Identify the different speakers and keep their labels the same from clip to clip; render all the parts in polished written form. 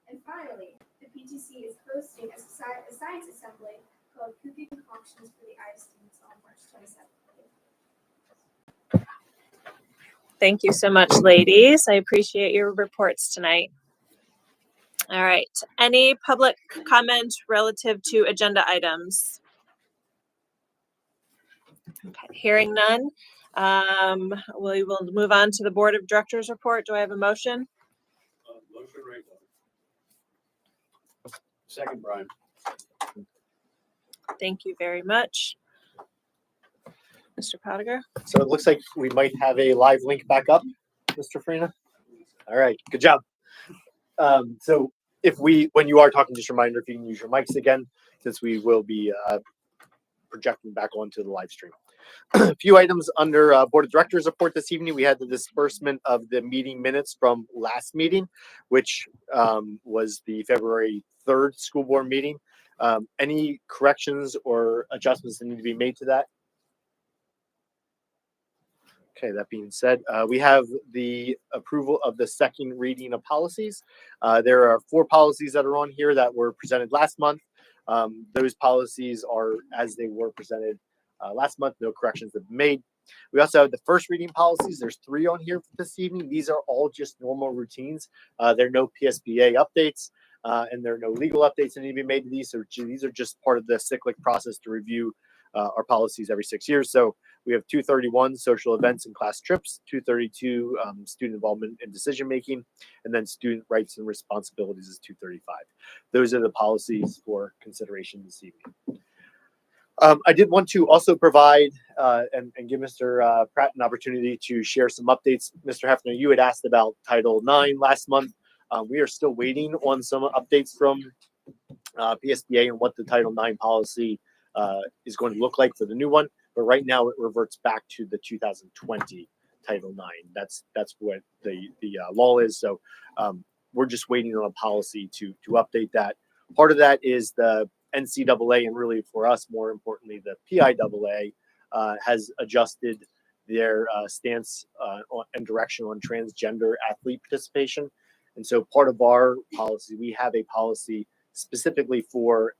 Speaker 1: And finally, the PTC is hosting a science assembly called Cooking Concoctions for the Eye students on March 27th.
Speaker 2: Thank you so much, ladies. I appreciate your reports tonight. All right. Any public comment relative to agenda items? Okay, hearing none. We will move on to the Board of Directors report. Do I have a motion?
Speaker 3: Motion right now. Second, Brian.
Speaker 2: Thank you very much. Mr. Pottinger?
Speaker 4: So it looks like we might have a live link back up, Mr. Farina. All right, good job. So when you are talking, just a reminder, if you can use your mics again, since we will be projecting back onto the live stream. A few items under Board of Directors report this evening. We had the disbursement of the meeting minutes from last meeting, which was the February 3rd school board meeting. Any corrections or adjustments that need to be made to that? Okay, that being said, we have the approval of the second reading of policies. There are 4 policies that are on here that were presented last month. Those policies are as they were presented last month. No corrections have been made. We also have the first reading policies. There's 3 on here for this evening. These are all just normal routines. There are no PSBA updates, and there are no legal updates that need to be made to these. So these are just part of the cyclic process to review our policies every 6 years. So we have 231 social events and class trips, 232 student involvement and decision making, and then student rights and responsibilities is 235. Those are the policies for consideration this evening. I did want to also provide and give Mr. Pratt an opportunity to share some updates. Mr. Hefner, you had asked about Title IX last month. We are still waiting on some updates from PSBA and what the Title IX policy is going to look like for the new one. But right now it reverts back to the 2020 Title IX. That's what the law is. So we're just waiting on a policy to update that. Part of that is the NCAA, and really for us, more importantly, the PIAA has adjusted their stance and direction on transgender athlete participation. And so part of our policy, we have a policy specifically for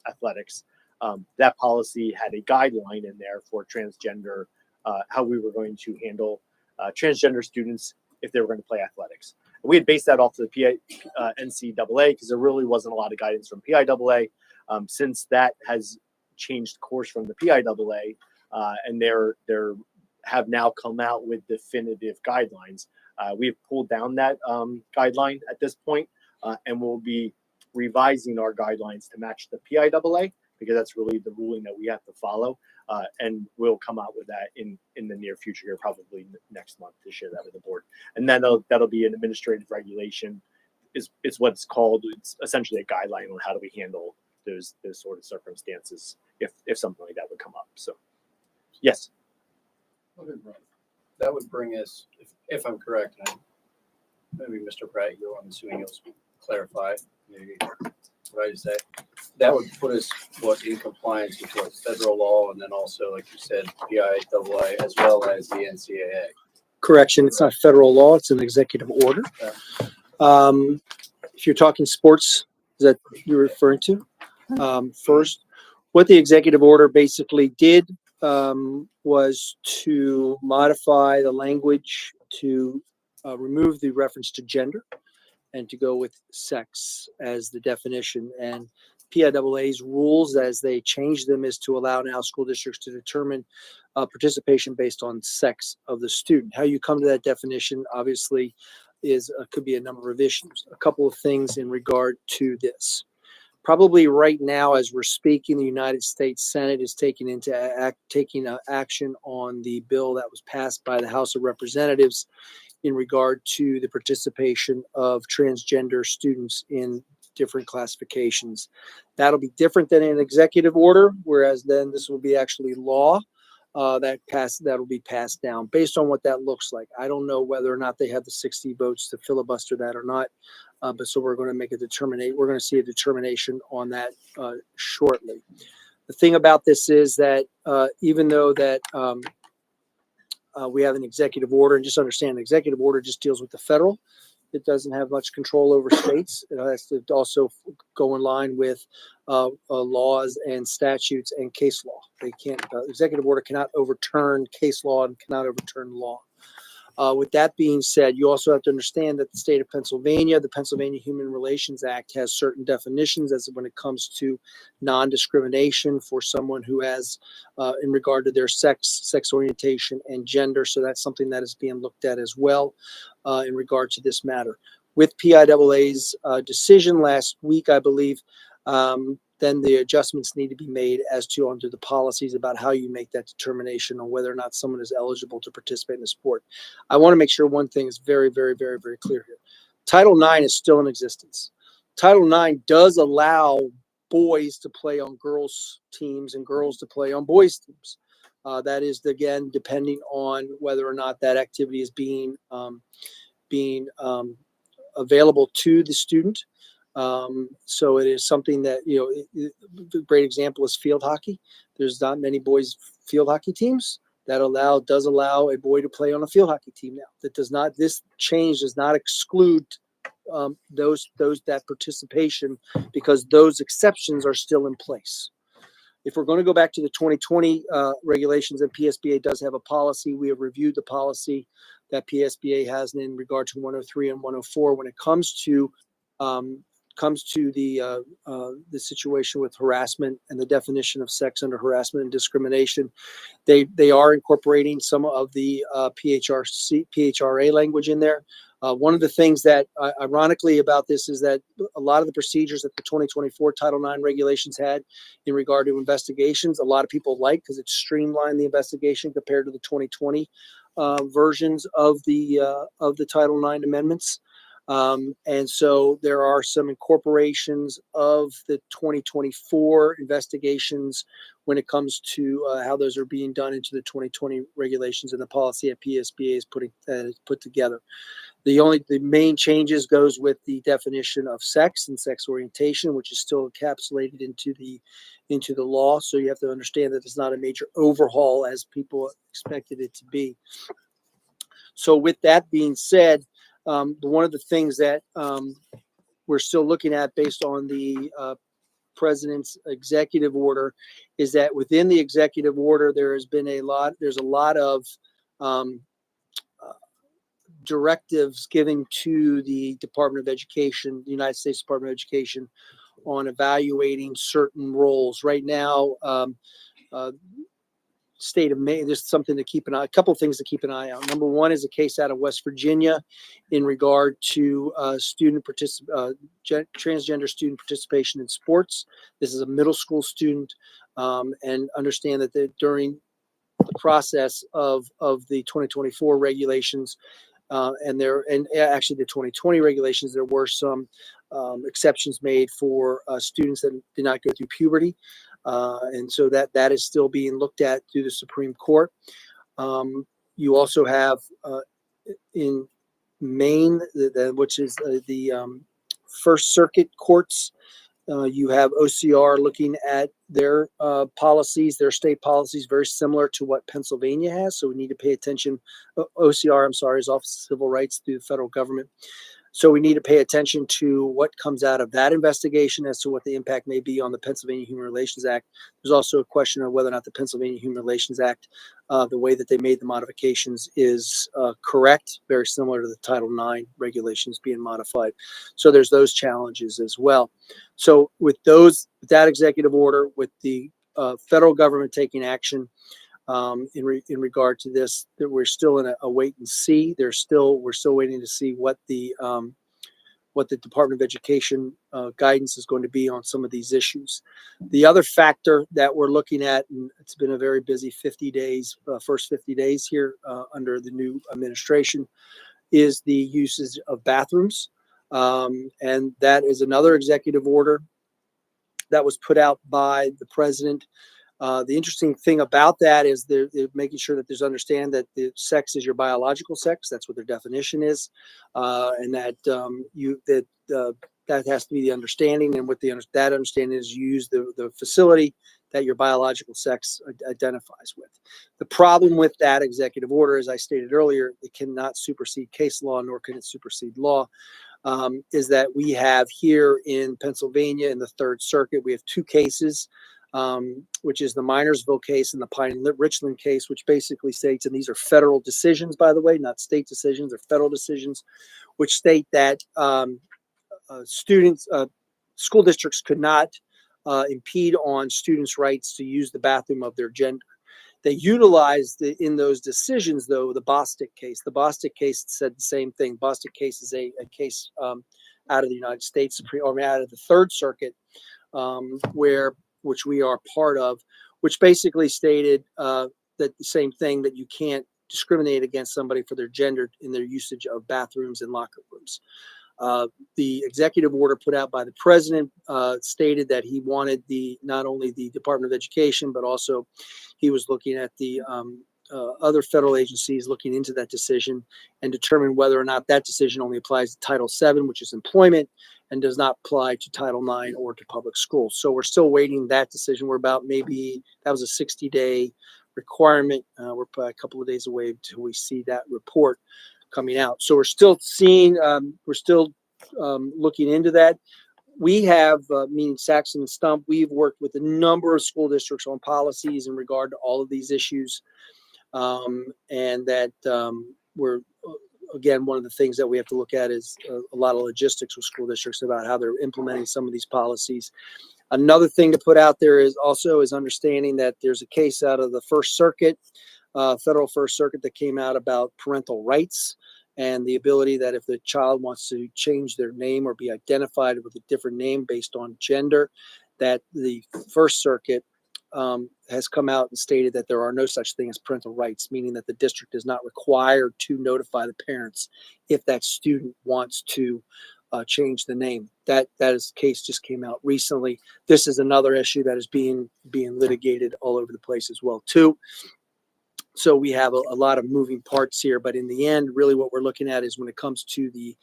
Speaker 4: athletics. That policy had a guideline in there for transgender, how we were going to handle transgender students if they were going to play athletics. And we had based that off of the NCAA because there really wasn't a lot of guidance from PIAA. Since that has changed course from the PIAA, and they have now come out with definitive guidelines. We have pulled down that guideline at this point, and we'll be revising our guidelines to match the PIAA because that's really the ruling that we have to follow. And we'll come out with that in the near future here, probably next month, to share that with the board. And then that'll be an administrative regulation. It's what's called. It's essentially a guideline on how do we handle those sort of circumstances if something like that would come up. So, yes.
Speaker 3: That would bring us, if I'm correct, and maybe Mr. Pratt, I'm assuming you'll clarify maybe what I just say. That would put us in compliance with what federal law, and then also, like you said, PIAA as well as the NCAA.
Speaker 5: Correction, it's not federal law; it's an executive order.
Speaker 3: Yeah.
Speaker 5: If you're talking sports, is that you're referring to? First, what the executive order basically did was to modify the language to remove the reference to gender and to go with sex as the definition. And PIAA's rules, as they change them, is to allow now school districts to determine participation based on sex of the student. How you come to that definition, obviously, could be a number of issues. A couple of things in regard to this. Probably right now, as we're speaking, the United States Senate is taking action on the bill that was passed by the House of Representatives in regard to the participation of transgender students in different classifications. That'll be different than an executive order, whereas then this will be actually law that'll be passed down based on what that looks like. I don't know whether or not they have the 60 votes to filibuster that or not, but so we're going to make we're going to see a determination on that shortly. The thing about this is that even though that we have an executive order, and just understand, the executive order just deals with the federal. It doesn't have much control over states. It has to also go in line with laws and statutes and case law. They can't, executive order cannot overturn case law and cannot overturn law. With that being said, you also have to understand that the state of Pennsylvania, the Pennsylvania Human Relations Act, has certain definitions as when it comes to non-discrimination for someone who has, in regard to their sex orientation, and gender. So that's something that is being looked at as well in regard to this matter. With PIAA's decision last week, I believe, then the adjustments need to be made as to under the policies about how you make that determination on whether or not someone is eligible to participate in the sport. I want to make sure one thing is very, very, very, very clear here. Title IX is still in existence. Title IX does allow boys to play on girls' teams and girls to play on boys' teams. That is, again, depending on whether or not that activity is being available to the student. So it is something that, a great example is field hockey. There's not many boys field hockey teams that does allow a boy to play on a field hockey team now. This change does not exclude that participation, because those exceptions are still in place. If we're going to go back to the 2020 regulations, and PSBA does have a policy, we have reviewed the policy that PSBA has in regard to 103 and 104 when it comes to the situation with harassment and the definition of sex under harassment and discrimination. They are incorporating some of the PHRA language in there. One of the things that ironically about this is that a lot of the procedures that the 2024 Title IX regulations had in regard to investigations, a lot of people like, because it streamlined the investigation compared to the 2020 versions of the Title IX amendments. And so there are some incorporations of the 2024 investigations when it comes to how those are being done into the 2020 regulations and the policy that PSBA is put together. The main changes goes with the definition of sex and sex orientation, which is still encapsulated into the law. So you have to understand that it's not a major overhaul as people expected it to be. So with that being said, one of the things that we're still looking at based on the president's executive order is that within the executive order, there's a lot of directives given to the Department of Education, the United States Department of Education, on evaluating certain roles. Right now, state of Maine, there's something to keep an eye, a couple of things to keep an eye on. Number one is a case out of West Virginia in regard to transgender student participation in sports. This is a middle school student, and understand that during the process of the 2024 regulations, and actually the 2020 regulations, there were some exceptions made for students that did not go through puberty. And so that is still being looked at through the Supreme Court. You also have in Maine, which is the First Circuit courts, you have OCR looking at their policies, their state policies, very similar to what Pennsylvania has. So we need to pay attention. OCR, I'm sorry, is Office of Civil Rights through the federal government. So we need to pay attention to what comes out of that investigation as to what the impact may be on the Pennsylvania Human Relations Act. There's also a question of whether or not the Pennsylvania Human Relations Act, the way that they made the modifications is correct, very similar to the Title IX regulations being modified. So there's those challenges as well. So with that executive order, with the federal government taking action, in regard to this, that we're still in a wait and see. We're still waiting to see what the Department of Education guidance is going to be on some of these issues. The other factor that we're looking at, and it's been a very busy 50 days, first 50 days here under the new administration, is the usage of bathrooms. And that is another executive order that was put out by the president. The interesting thing about that is they're making sure that there's understand that the sex is your biological sex. That's what their definition is, and that that has to be the understanding. And what that understanding is, you use the facility that your biological sex identifies with. The problem with that executive order, as I stated earlier, it cannot supersede case law, nor can it supersede law, is that we have here in Pennsylvania in the Third Circuit, we have two cases, which is the Minersville case and the Pine Richland case, which basically states, and these are federal decisions, by the way, not state decisions, they're federal decisions, which state that school districts could not impede on students' rights to use the bathroom of their gender. They utilized in those decisions, though, the Bostic case. The Bostic case said the same thing. Bostic case is a case out of the United States, or out of the Third Circuit, which we are part of, which basically stated that the same thing, that you can't discriminate against somebody for their gender in their usage of bathrooms and locker rooms. The executive order put out by the president stated that he wanted not only the Department of Education, but also he was looking at the other federal agencies looking into that decision and determine whether or not that decision only applies to Title VII, which is employment, and does not apply to Title IX or to public schools. So we're still waiting that decision. We're about maybe, that was a 60-day requirement. We're probably a couple of days away until we see that report coming out. So we're still seeing, looking into that. We have, meaning Saxon and Stump, we've worked with a number of school districts on policies in regard to all of these issues. And that we're, again, one of the things that we have to look at is a lot of logistics with school districts about how they're implementing some of these policies. Another thing to put out there is understanding that there's a case out of the First Circuit, federal First Circuit, that came out about parental rights and the ability that if the child wants to change their name or be identified with a different name based on gender, that the First Circuit has come out and stated that there are no such thing as parental rights, meaning that the district is not required to notify the parents if that student wants to change the name. That case just came out recently. This is another issue that is being litigated all over the place as well too. So we have a lot of moving parts here, but in the end, really what we're looking at is when it comes to the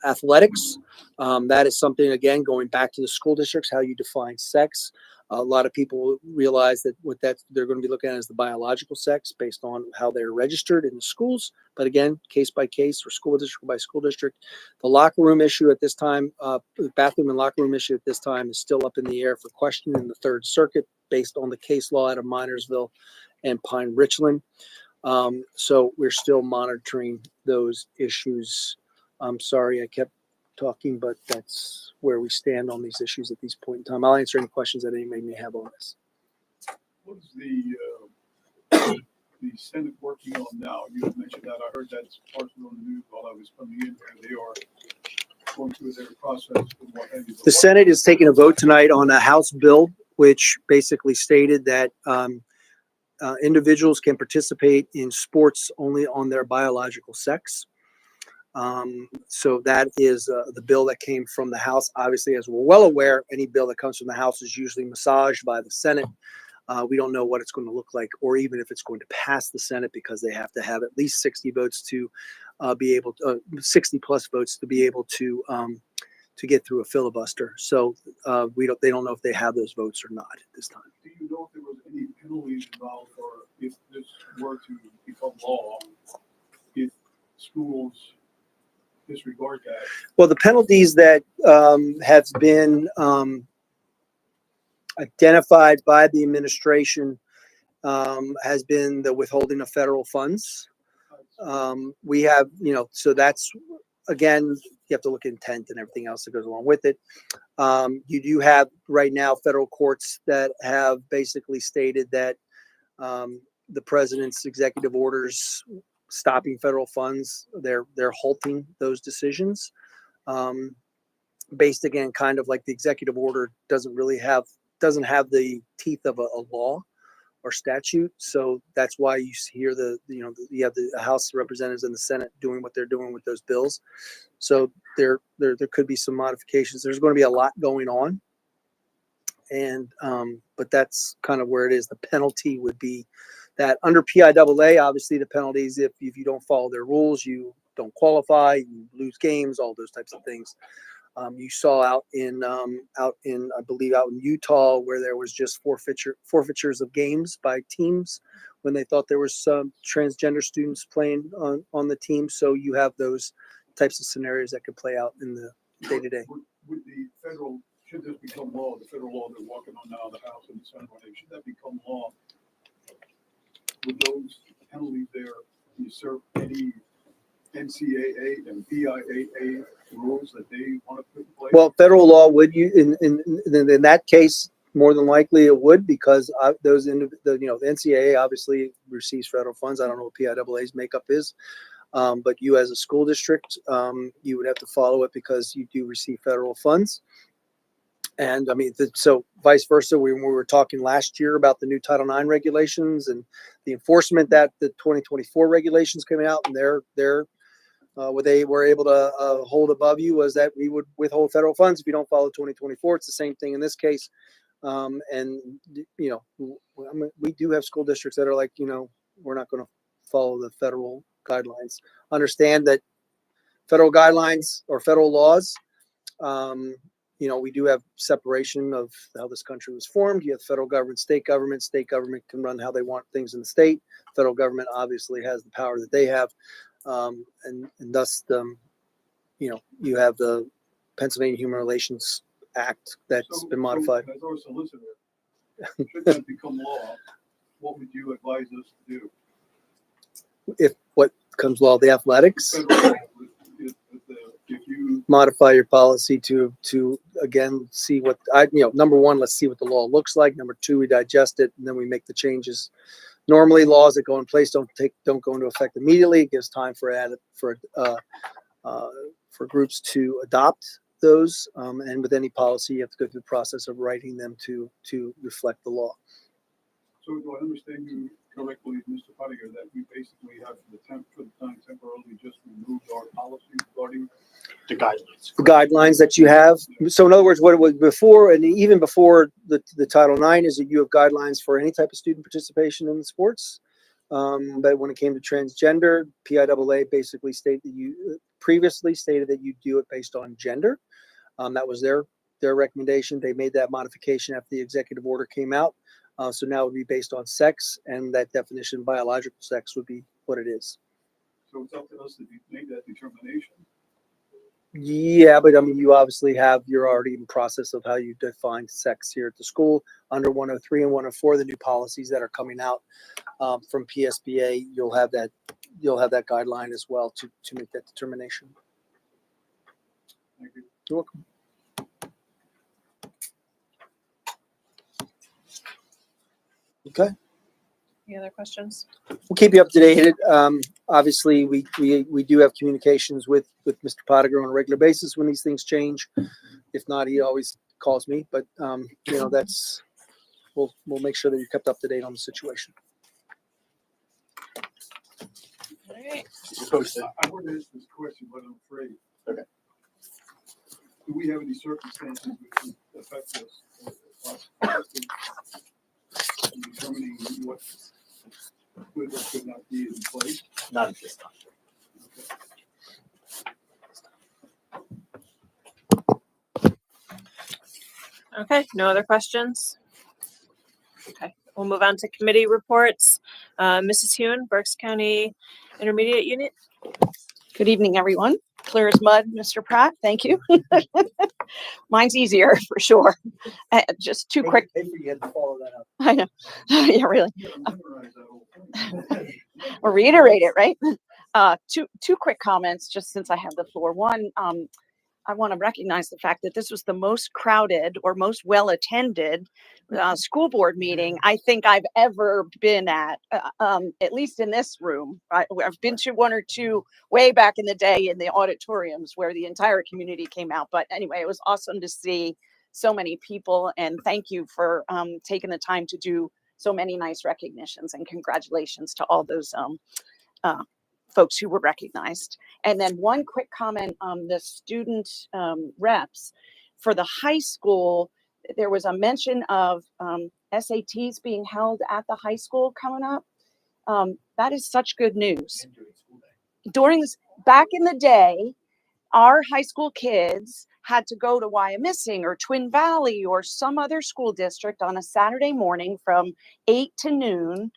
Speaker 5: athletics, that is something, again, going back to the school districts, how you define sex. A lot of people realize that they're going to be looking at as the biological sex based on how they're registered in the schools. But again, case by case or school district by school district. The locker room issue at this time, the bathroom and locker room issue at this time is still up in the air for question in the Third Circuit based on the case law out of Minersville and Pine Richland. So we're still monitoring those issues. I'm sorry I kept talking, but that's where we stand on these issues at this point in time. I'll answer any questions that anybody may have on this.
Speaker 6: What is the Senate working on now? You had mentioned that. I heard that's partially on the news while I was coming in here. They are going through their process and what have you.
Speaker 5: The Senate is taking a vote tonight on a House bill, which basically stated that individuals can participate in sports only on their biological sex. So that is the bill that came from the House. Obviously, as we're well aware, any bill that comes from the House is usually massaged by the Senate. We don't know what it's going to look like, or even if it's going to pass the Senate, because they have to have at least 60 votes to be able to 60 plus votes to be able to get through a filibuster. So they don't know if they have those votes or not at this time.
Speaker 6: Do you know if there was any penalties involved, or if this were to become law, if schools disregard that?
Speaker 5: Well, the penalties that have been identified by the administration has been the withholding of federal funds. We have, so that's, again, you have to look at intent and everything else that goes along with it. You do have right now federal courts that have basically stated that the president's executive orders stopping federal funds, they're halting those decisions. Based, again, kind of like the executive order doesn't have the teeth of a law or statute. So that's why you hear you have the House of Representatives and the Senate doing what they're doing with those bills. So there could be some modifications. There's going to be a lot going on. And, but that's kind of where it is. The penalty would be that under PIAA, obviously the penalties, if you don't follow their rules, don't qualify, you lose games, all those types of things. You saw out in I believe out in Utah where there was just forfeitures of games by teams when they thought there was some transgender students playing on the team. So you have those types of scenarios that could play out in the day to day.
Speaker 6: Would the federal, should this become law, the federal law they're working on now, the House and the Senate, should that become law? Would those penalties there usurp any NCAA and BIAA rules that they want to put in place?
Speaker 5: Well, federal law would you in that case more than likely it would, because those the NCAA obviously receives federal funds. I don't know what PIAA's makeup is, but you as a school district, you would have to follow it because you do receive federal funds. And I mean, so vice versa. When we were talking last year about the new Title IX regulations and the enforcement that the 2024 regulations came out, and what they were able to hold above you was that we would withhold federal funds if you don't follow 2024. It's the same thing in this case. And we do have school districts that are like, we're not going to follow the federal guidelines. Understand that federal guidelines or federal laws, we do have separation of how this country was formed. You have federal government, state government. State government can run how they want things in the state. Federal government obviously has the power that they have. And thus, you have the Pennsylvania Human Relations Act that's been modified.
Speaker 6: As our solicitor, should that become law, what would you advise us to do?
Speaker 5: If what comes law, the athletics,
Speaker 6: If you
Speaker 5: modify your policy to again see what number one, let's see what the law looks like. Number two, we digest it and then we make the changes. Normally, laws that go in place don't go into effect immediately. It gives time for groups to adopt those. And with any policy, you have to go through the process of writing them to reflect the law.
Speaker 6: So do I understand you correctly, Mr. Pottinger, that we basically have for the time temporarily just removed our policy regarding
Speaker 4: The guidelines.
Speaker 5: The guidelines that you have. So in other words, what it was before, and even before the Title IX, is that you have guidelines for any type of student participation in the sports. But when it came to transgender, PIAA basically previously stated that you do it based on gender. That was their recommendation. They made that modification after the executive order came out. So now it would be based on sex, and that definition, biological sex, would be what it is.
Speaker 6: So it's up to us to make that determination.
Speaker 5: Yeah, but I mean, you're already in process of how you define sex here at the school under 103 and 104, the new policies that are coming out from PSBA. You'll have that guideline as well to make that determination.
Speaker 6: Thank you.
Speaker 5: You're welcome. Okay.
Speaker 2: Any other questions?
Speaker 5: We'll keep you up to date. Obviously, we do have communications with Mr. Pottinger on a regular basis when these things change. If not, he always calls me. But we'll make sure that you're kept up to date on the situation.
Speaker 2: All right.
Speaker 6: I want to ask this question, but I'm afraid.
Speaker 4: Okay.
Speaker 6: Do we have any circumstances which would affect us in determining what could or could not be in place?
Speaker 4: Not at this time.
Speaker 2: Okay, no other questions? Okay, we'll move on to committee reports. Mrs. Hune, Berks County Intermediate Unit.
Speaker 7: Good evening, everyone. Clear as mud, Mr. Pratt. Thank you. Mine's easier for sure. Just two quick.
Speaker 5: You had to follow that up.
Speaker 7: I know. Yeah, really.
Speaker 6: You gotta memorize that whole thing.
Speaker 7: Or reiterate it, right? Two quick comments, just since I have the floor. One, I want to recognize the fact that this was the most crowded or most well-attended school board meeting I think I've ever been at least in this room. I've been to one or two way back in the day in the auditoriums where the entire community came out. But anyway, it was awesome to see so many people, and thank you for taking the time to do so many nice recognitions, and congratulations to all those folks who were recognized. And then one quick comment on the student reps. For the high school, there was a mention of SATs being held at the high school coming up. That is such good news. During this, back in the day, our high school kids had to go to Wyomissing or Twin Valley or some other school district on a Saturday morning from 8 to noon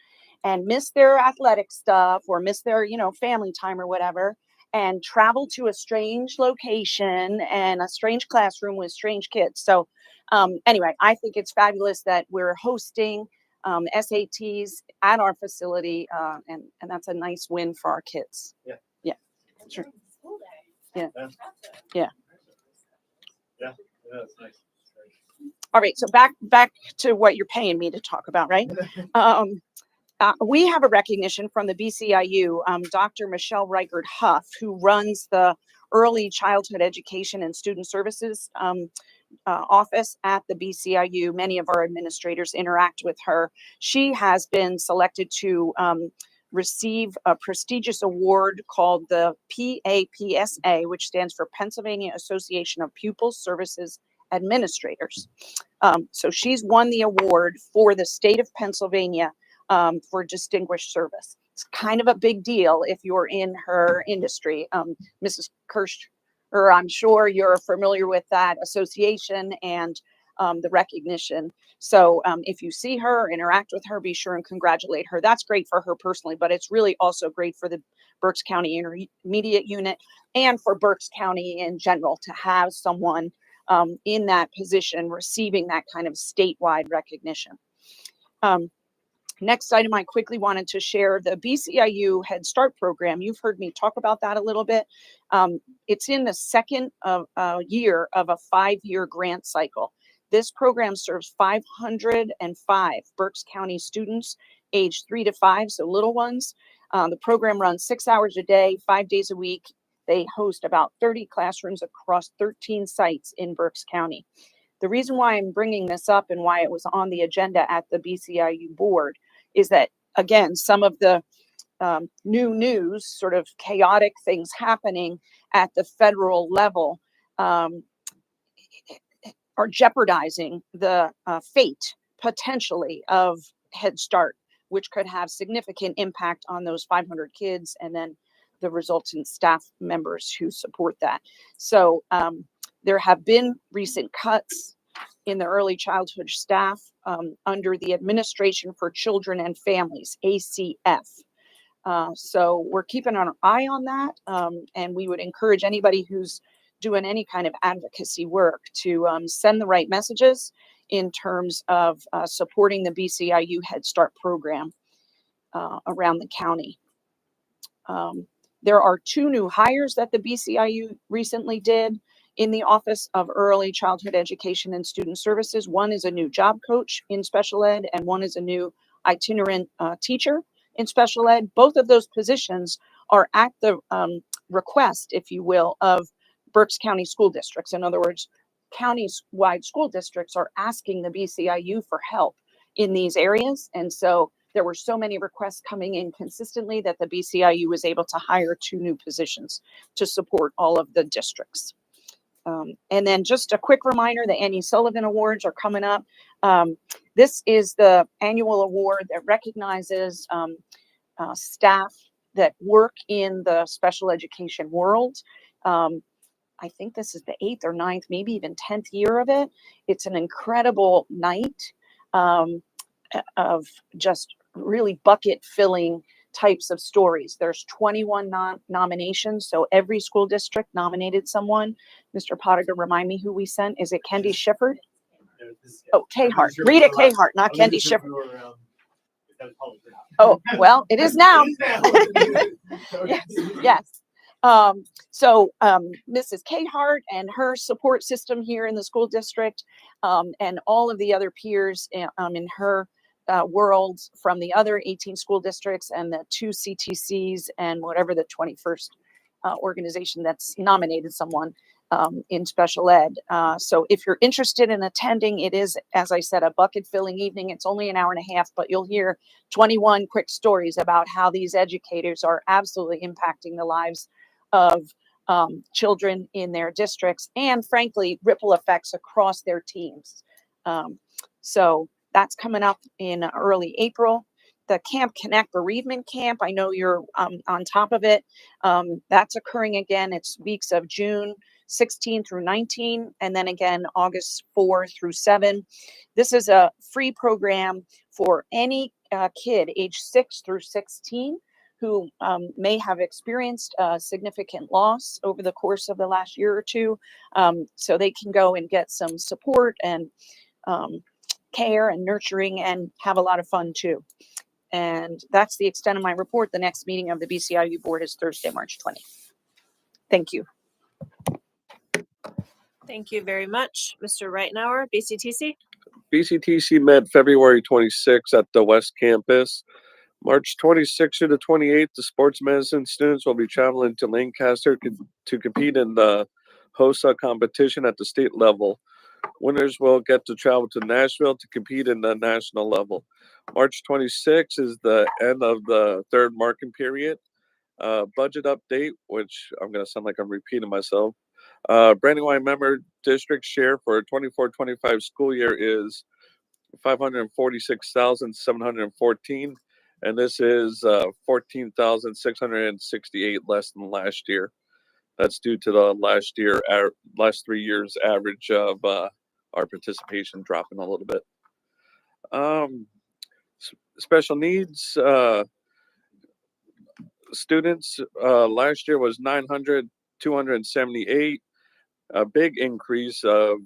Speaker 7: and miss their athletic stuff or miss their, family time or whatever, and travel to a strange location and a strange classroom with strange kids. So anyway, I think it's fabulous that we're hosting SATs at our facility, and that's a nice win for our kids.
Speaker 4: Yeah.
Speaker 7: Yeah. Sure. Yeah.
Speaker 4: Yeah, that's nice.
Speaker 7: All right. So back to what you're paying me to talk about, right? We have a recognition from the BCIU, Dr. Michelle Reichert Huff, who runs the Early Childhood Education and Student Services office at the BCIU. Many of our administrators interact with her. She has been selected to receive a prestigious award called the PAPSA, which stands for Pennsylvania Association of Pupil Services Administrators. So she's won the award for the state of Pennsylvania for distinguished service. It's kind of a big deal if you're in her industry. Mrs. Kirsch, or I'm sure you're familiar with that association and the recognition. So if you see her, interact with her, be sure and congratulate her. That's great for her personally, but it's really also great for the Berks County Intermediate Unit and for Berks County in general to have someone in that position receiving that kind of statewide recognition. Next item, I quickly wanted to share the BCIU Head Start program. You've heard me talk about that a little bit. It's in the second year of a 5-year grant cycle. This program serves 505 Berks County students aged 3 to 5, so little ones. The program runs 6 hours a day, 5 days a week. They host about 30 classrooms across 13 sites in Berks County. The reason why I'm bringing this up and why it was on the agenda at the BCIU board is that, again, some of the new news, sort of chaotic things happening at the federal level are jeopardizing the fate, potentially, of Head Start, which could have significant impact on those 500 kids and then the resultant staff members who support that. So there have been recent cuts in the early childhood staff under the Administration for Children and Families, ACF. So we're keeping an eye on that, and we would encourage anybody who's doing any kind of advocacy work to send the right messages in terms of supporting the BCIU Head Start program around the county. There are 2 new hires that the BCIU recently did in the Office of Early Childhood Education and Student Services. One is a new job coach in special ed, and one is a new itinerant teacher in special ed. Both of those positions are at the request, if you will, of Berks County school districts. In other words, county-wide school districts are asking the BCIU for help in these areas. And so there were so many requests coming in consistently that the BCIU was able to hire 2 new positions to support all of the districts. And then just a quick reminder, the Annie Sullivan Awards are coming up. This is the annual award that recognizes staff that work in the special education world. I think this is the 8th or 9th, maybe even 10th year of it. It's an incredible night of just really bucket filling types of stories. There's 21 nominations, so every school district nominated someone. Mr. Potiger, remind me who we sent. Is it Kendi Shifford? Oh, Kahart. Rita Kahart, not Kendi Shifford. Oh, well, it is now. Yes. So Mrs. Kahart and her support system here in the school district, and all of the other peers in her world from the other 18 school districts and the 2 CTCs and whatever the 21st organization that's nominated someone in special ed. So if you're interested in attending, it is, as I said, a bucket filling evening. It's only an hour and a half, but you'll hear 21 quick stories about how these educators are absolutely impacting the lives of children in their districts and, frankly, ripple effects across their teams. So that's coming up in early April. the Camp Connect bereavement camp, I know you're on top of it. That's occurring again. It's weeks of June 16 through 19, and then again August 4 through 7. This is a free program for any kid age 6 through 16 who may have experienced significant loss over the course of the last year or two. So they can go and get some support and care and nurturing and have a lot of fun too. And that's the extent of my report. The next meeting of the BCIU board is Thursday, March 20th. Thank you.
Speaker 2: Thank you very much. Mr. Reitnauer, BCTC.
Speaker 8: BCTC met February 26th at the West Campus. March 26th to the 28th, the sports medicine students will be traveling to Lancaster to compete in the HOSA competition at the state level. Winners will get to travel to Nashville to compete in the national level. March 26th is the end of the third marking period. Budget update, which I'm going to sound like I'm repeating myself. Brandywine member district share for 24-25 school year is $546,714, and this is 14,668 less than last year. That's due to the last 3 years average of our participation dropping a little bit. Special needs students last year was 278. A big increase of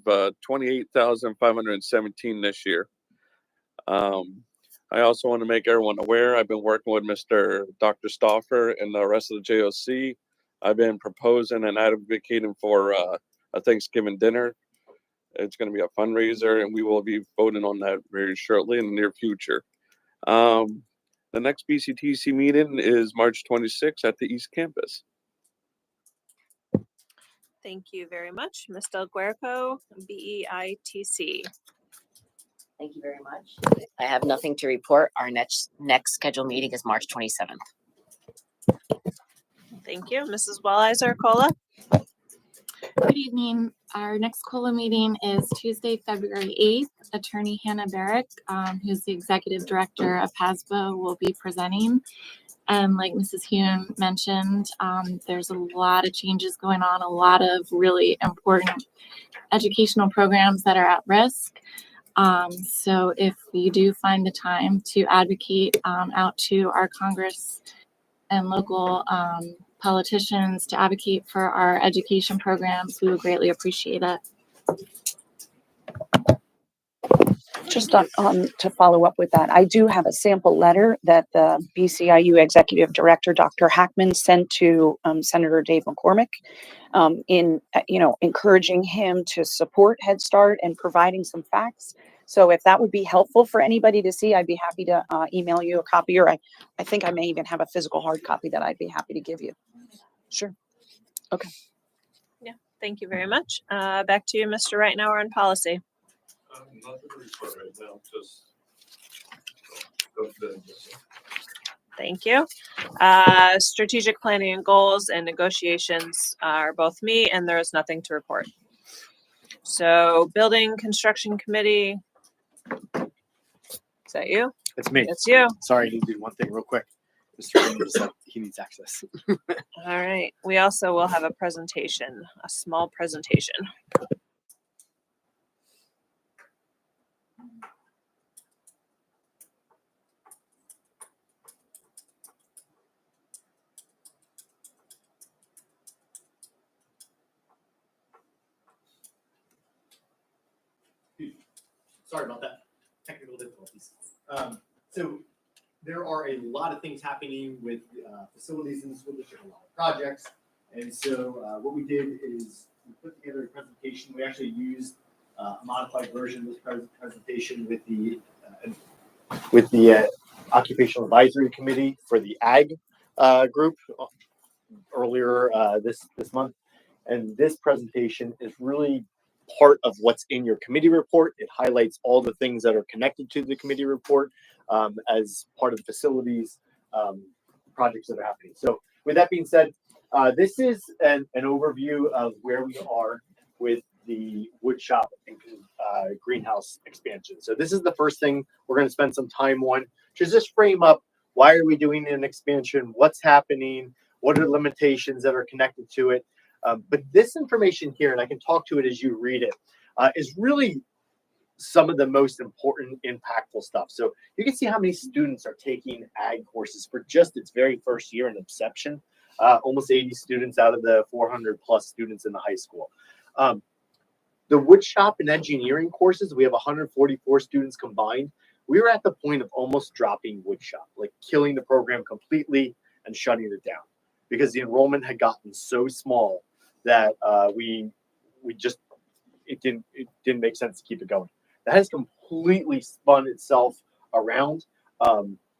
Speaker 8: 28,517 this year. I also want to make everyone aware, I've been working with Dr. Stauffer and the rest of the JOC. I've been proposing and advocating for a Thanksgiving dinner. It's going to be a fundraiser, and we will be voting on that very shortly in the near future. The next BCTC meeting is March 26th at the East Campus.
Speaker 2: Thank you very much. Ms. Del Guerco, BEITC.
Speaker 9: Thank you very much. I have nothing to report. Our next scheduled meeting is March 27th.
Speaker 2: Thank you. Mrs. Walliser, COLA.
Speaker 10: Good evening. Our next COLA meeting is Tuesday, February 8th. Attorney Hannah Barrick, who's the Executive Director of PASBO, will be presenting. And like Mrs. Hume mentioned, there's a lot of changes going on, a lot of really important educational programs that are at risk. So if you do find the time to advocate out to our Congress and local politicians to advocate for our education programs, we would greatly appreciate it.
Speaker 7: Just to follow up with that, I do have a sample letter that the BCIU Executive Director, Dr. Hackman, sent to Senator Dave McCormick in encouraging him to support Head Start and providing some facts. So if that would be helpful for anybody to see, I'd be happy to email you a copy, or I think I may even have a physical hard copy that I'd be happy to give you. Sure. Okay.
Speaker 2: Yeah, thank you very much. Back to you, Mr. Reitnauer, on policy.
Speaker 8: Nothing to report right now, just
Speaker 2: Thank you. Strategic planning and goals and negotiations are both me, and there is nothing to report. So building construction committee. Is that you?
Speaker 4: It's me.
Speaker 2: It's you.
Speaker 4: Sorry, I need to do one thing real quick. Mr. Green just said he needs access.
Speaker 2: All right. We also will have a presentation, a small presentation.
Speaker 4: Sorry about that. Technical difficulties. So there are a lot of things happening with facilities in the school district, a lot of projects. And so what we did is we put together a presentation. We actually used a modified version of this presentation with the Occupational Advisory Committee for the Ag group earlier this month. And this presentation is really part of what's in your committee report. It highlights all the things that are connected to the committee report as part of the facilities projects that are happening. So with that being said, this is an overview of where we are with the wood shop and greenhouse expansion. So this is the first thing we're going to spend some time on, to just frame up why are we doing an expansion, what's happening, what are the limitations that are connected to it. But this information here, and I can talk to it as you read it, is really some of the most important, impactful stuff. So you can see how many students are taking ag courses for just its very first year in inception. Almost 80 students out of the 400 plus students in the high school. The wood shop and engineering courses, we have 144 students combined. We were at the point of almost dropping wood shop, like killing the program completely and shutting it down because the enrollment had gotten so small that it didn't make sense to keep it going. That has completely spun itself around.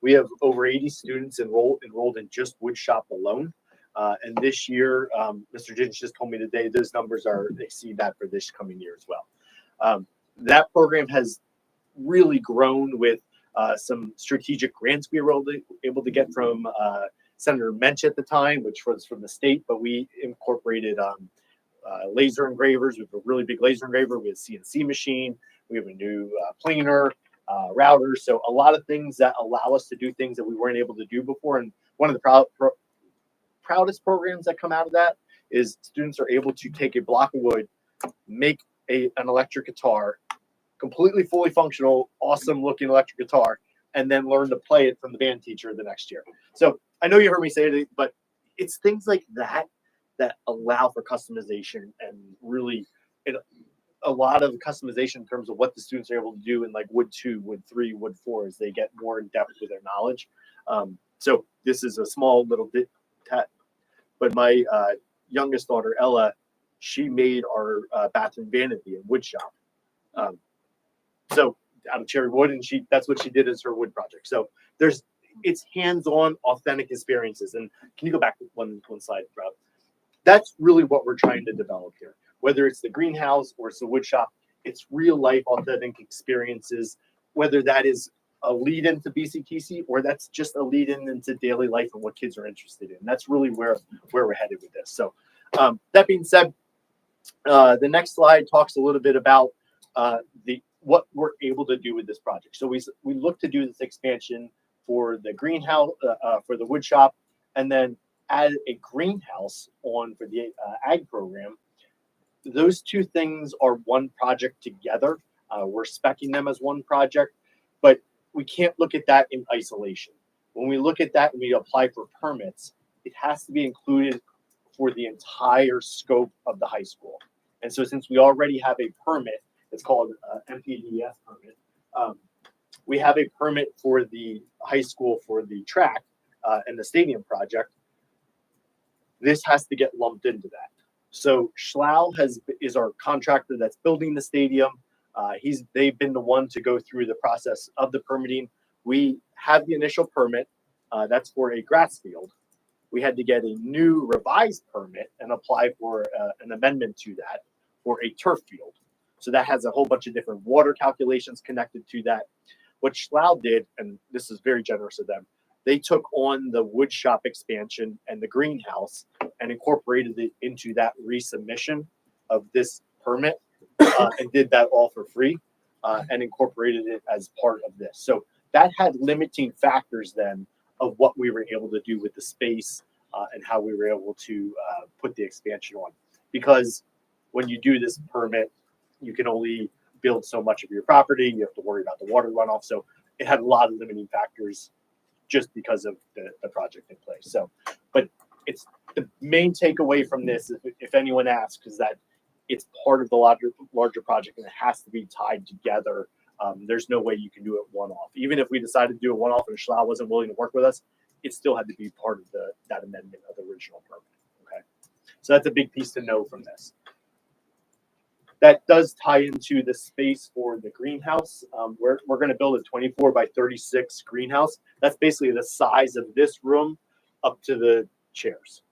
Speaker 4: We have over 80 students enrolled in just wood shop alone. And this year, Mr. Ginch just told me today, those numbers exceed that for this coming year as well. That program has really grown with some strategic grants we were able to get from Senator Mensch at the time, which was from the state, but we incorporated laser engravers. We have a really big laser engraver. We have a CNC machine. We have a new planer, router. So a lot of things that allow us to do things that we weren't able to do before. And one of the proudest programs that come out of that is students are able to take a block of wood, make an electric guitar, completely fully functional, awesome looking electric guitar, and then learn to play it from the band teacher the next year. So I know you heard me say it, but it's things like that that allow for customization and really a lot of customization in terms of what the students are able to do in like wood 2, wood 3, wood 4 as they get more in depth with their knowledge. So this is a small little bit, but my youngest daughter, Ella, she made our bathroom vanity in wood shop. So out of cherry wood, and that's what she did as her wood project. So it's hands-on, authentic experiences. And can you go back one slide, Rob? That's really what we're trying to develop here. Whether it's the greenhouse or it's the wood shop, it's real life, authentic experiences. Whether that is a lead into BCTC or that's just a lead in into daily life and what kids are interested in. That's really where we're headed with this. So that being said, the next slide talks a little bit about what we're able to do with this project. So we look to do this expansion for the greenhouse, for the wood shop, and then add a greenhouse on for the ag program. Those two things are one project together. We're speccing them as one project, but we can't look at that in isolation. When we look at that and we apply for permits, it has to be included for the entire scope of the high school. And so since we already have a permit, it's called MPDES permit. We have a permit for the high school for the track and the stadium project. This has to get lumped into that. So Schlau is our contractor that's building the stadium. They've been the one to go through the process of the permitting. We have the initial permit. That's for a grass field. We had to get a new revised permit and apply for an amendment to that for a turf field. So that has a whole bunch of different water calculations connected to that. What Schlau did, and this is very generous of them, they took on the wood shop expansion and the greenhouse and incorporated it into that resubmission of this permit and did that all for free and incorporated it as part of this. So that had limiting factors then of what we were able to do with the space and how we were able to put the expansion on. Because when you do this permit, you can only build so much of your property. You have to worry about the water runoff. So it had a lot of limiting factors just because of the project in place. So, but it's the main takeaway from this, if anyone asks, is that it's part of the larger project and it has to be tied together. There's no way you can do it one-off. Even if we decided to do it one-off and Schlau wasn't willing to work with us, it still had to be part of that amendment of the original permit. Okay, so that's a big piece to know from this. That does tie into the space for the greenhouse. We're going to build a 24 by 36 greenhouse. That's basically the size of this room up to the chairs,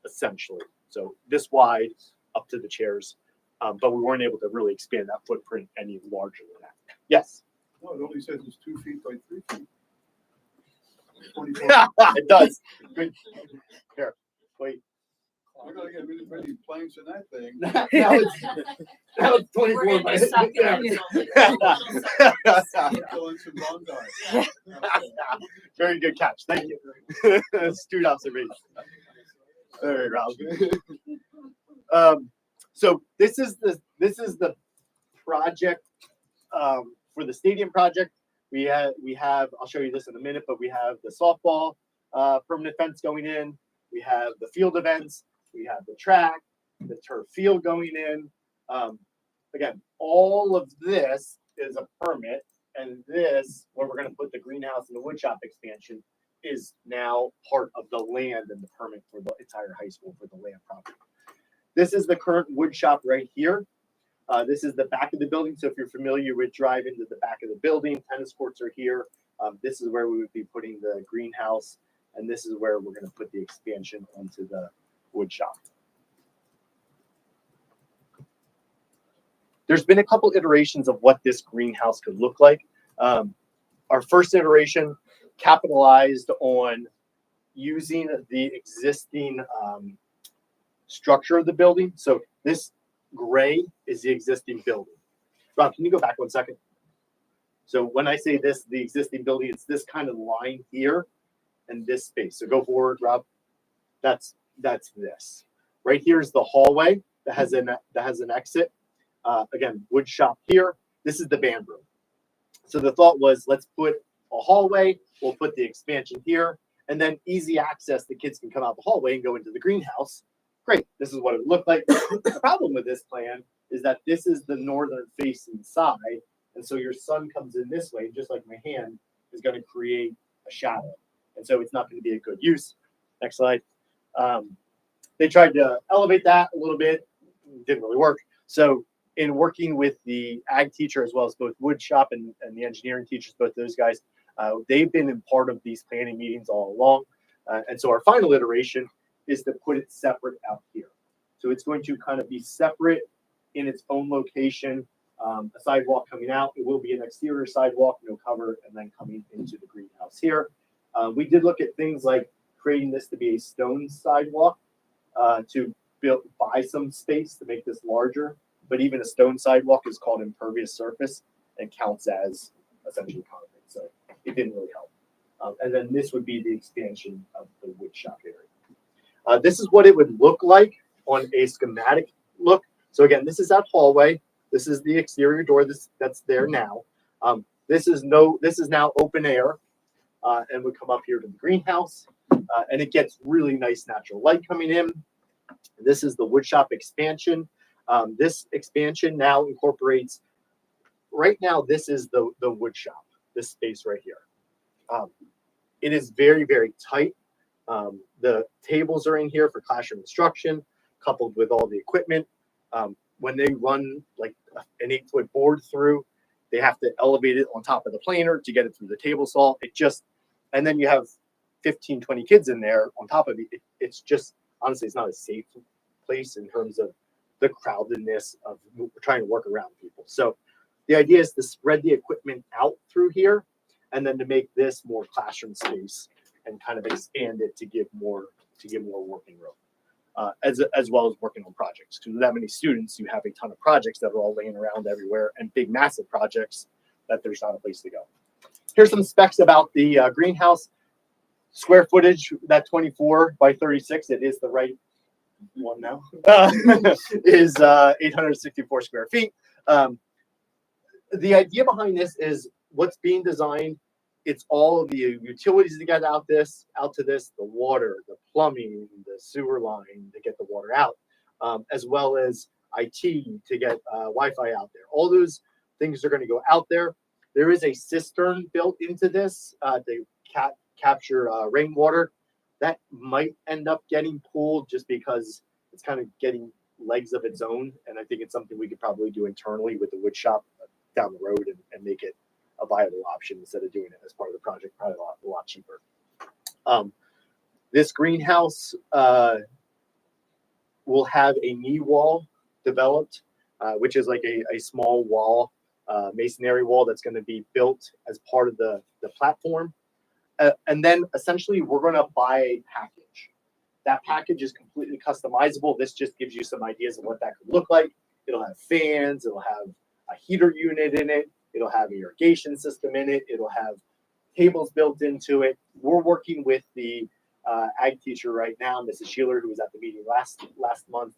Speaker 4: essentially. So this wide up to the chairs, but we weren't able to really expand that footprint any larger than that. Yes?
Speaker 6: No, it only says it's 2 feet by 3 feet.
Speaker 4: It does. Good. Here, wait.
Speaker 6: I gotta get many planks in that thing.
Speaker 4: Now it's 24
Speaker 9: We're gonna
Speaker 4: by
Speaker 9: be stuck in
Speaker 4: yeah.
Speaker 9: it, so little circles.
Speaker 6: Kill in some Bondi.
Speaker 4: Very good catch. Thank you. Astute observation. All right, Rob. So this is the project for the stadium project. We have I'll show you this in a minute, but we have the softball permanent fence going in. We have the field events. We have the track, the turf field going in. Again, all of this is a permit, and this, where we're going to put the greenhouse and the wood shop expansion, is now part of the land and the permit for the entire high school for the land property. This is the current wood shop right here. This is the back of the building. So if you're familiar with drive into the back of the building, tennis courts are here. This is where we would be putting the greenhouse, and this is where we're going to put the expansion onto the wood shop. There's been a couple iterations of what this greenhouse could look like. Our first iteration capitalized on using the existing structure of the building. So this gray is the existing building. Rob, can you go back 1 second? So when I say this, the existing building, it's this kind of line here and this space. So go forward, Rob. That's this. Right here is the hallway that has an exit. Again, wood shop here. This is the band room. So the thought was, let's put a hallway. We'll put the expansion here, and then easy access. The kids can come out the hallway and go into the greenhouse. Great. This is what it would look like. The problem with this plan is that this is the northern facing side, and so your sun comes in this way, just like my hand is going to create a shadow, and so it's not going to be a good use. Next slide. They tried to elevate that a little bit. Didn't really work. So in working with the ag teacher, as well as both wood shop and the engineering teachers, both those guys, they've been in part of these planning meetings all along. And so our final iteration is to put it separate out here. So it's going to kind of be separate in its own location, a sidewalk coming out. It will be an exterior sidewalk, no cover, and then coming into the greenhouse here. We did look at things like creating this to be a stone sidewalk to buy some space to make this larger. But even a stone sidewalk is called impervious surface and counts as essentially concrete. So it didn't really help. And then this would be the expansion of the wood shop area. This is what it would look like on a schematic look. So again, this is that hallway. This is the exterior door that's there now. This is now open air and would come up here to the greenhouse. And it gets really nice natural light coming in. This is the wood shop expansion. This expansion now incorporates, right now, this is the wood shop, this space right here. It is very, very tight. The tables are in here for classroom instruction, coupled with all the equipment. When they run like an 8-foot board through, they have to elevate it on top of the planer to get it through the table saw. And then you have 15, 20 kids in there on top of it. It's just, honestly, it's not a safe place in terms of the crowdedness of trying to work around people. So the idea is to spread the equipment out through here and then to make this more classroom space and kind of expand it to give more working room, as well as working on projects. Because with that many students, you have a ton of projects that are all laying around everywhere and big, massive projects that there's not a place to go. Here's some specs about the greenhouse. Square footage, that 24 by 36, it is the right one now, is 864 square feet. The idea behind this is what's being designed. It's all of the utilities to get out to this, the water, the plumbing, the sewer line to get the water out, as well as IT to get Wi-Fi out there. All those things are going to go out there. There is a cistern built into this to capture rainwater. That might end up getting pulled just because it's kind of getting legs of its own. And I think it's something we could probably do internally with the wood shop down the road and make it a viable option instead of doing it as part of the project, probably a lot cheaper. This greenhouse will have a knee wall developed, which is like a small wall, masonry wall that's going to be built as part of the platform. And then essentially we're going to buy a package That package is completely customizable. This just gives you some ideas of what that could look like. It'll have fans, it'll have a heater unit in it, it'll have an irrigation system in it, it'll have tables built into it. We're working with the ag teacher right now, Mrs. Sheeler, who was at the meeting last month,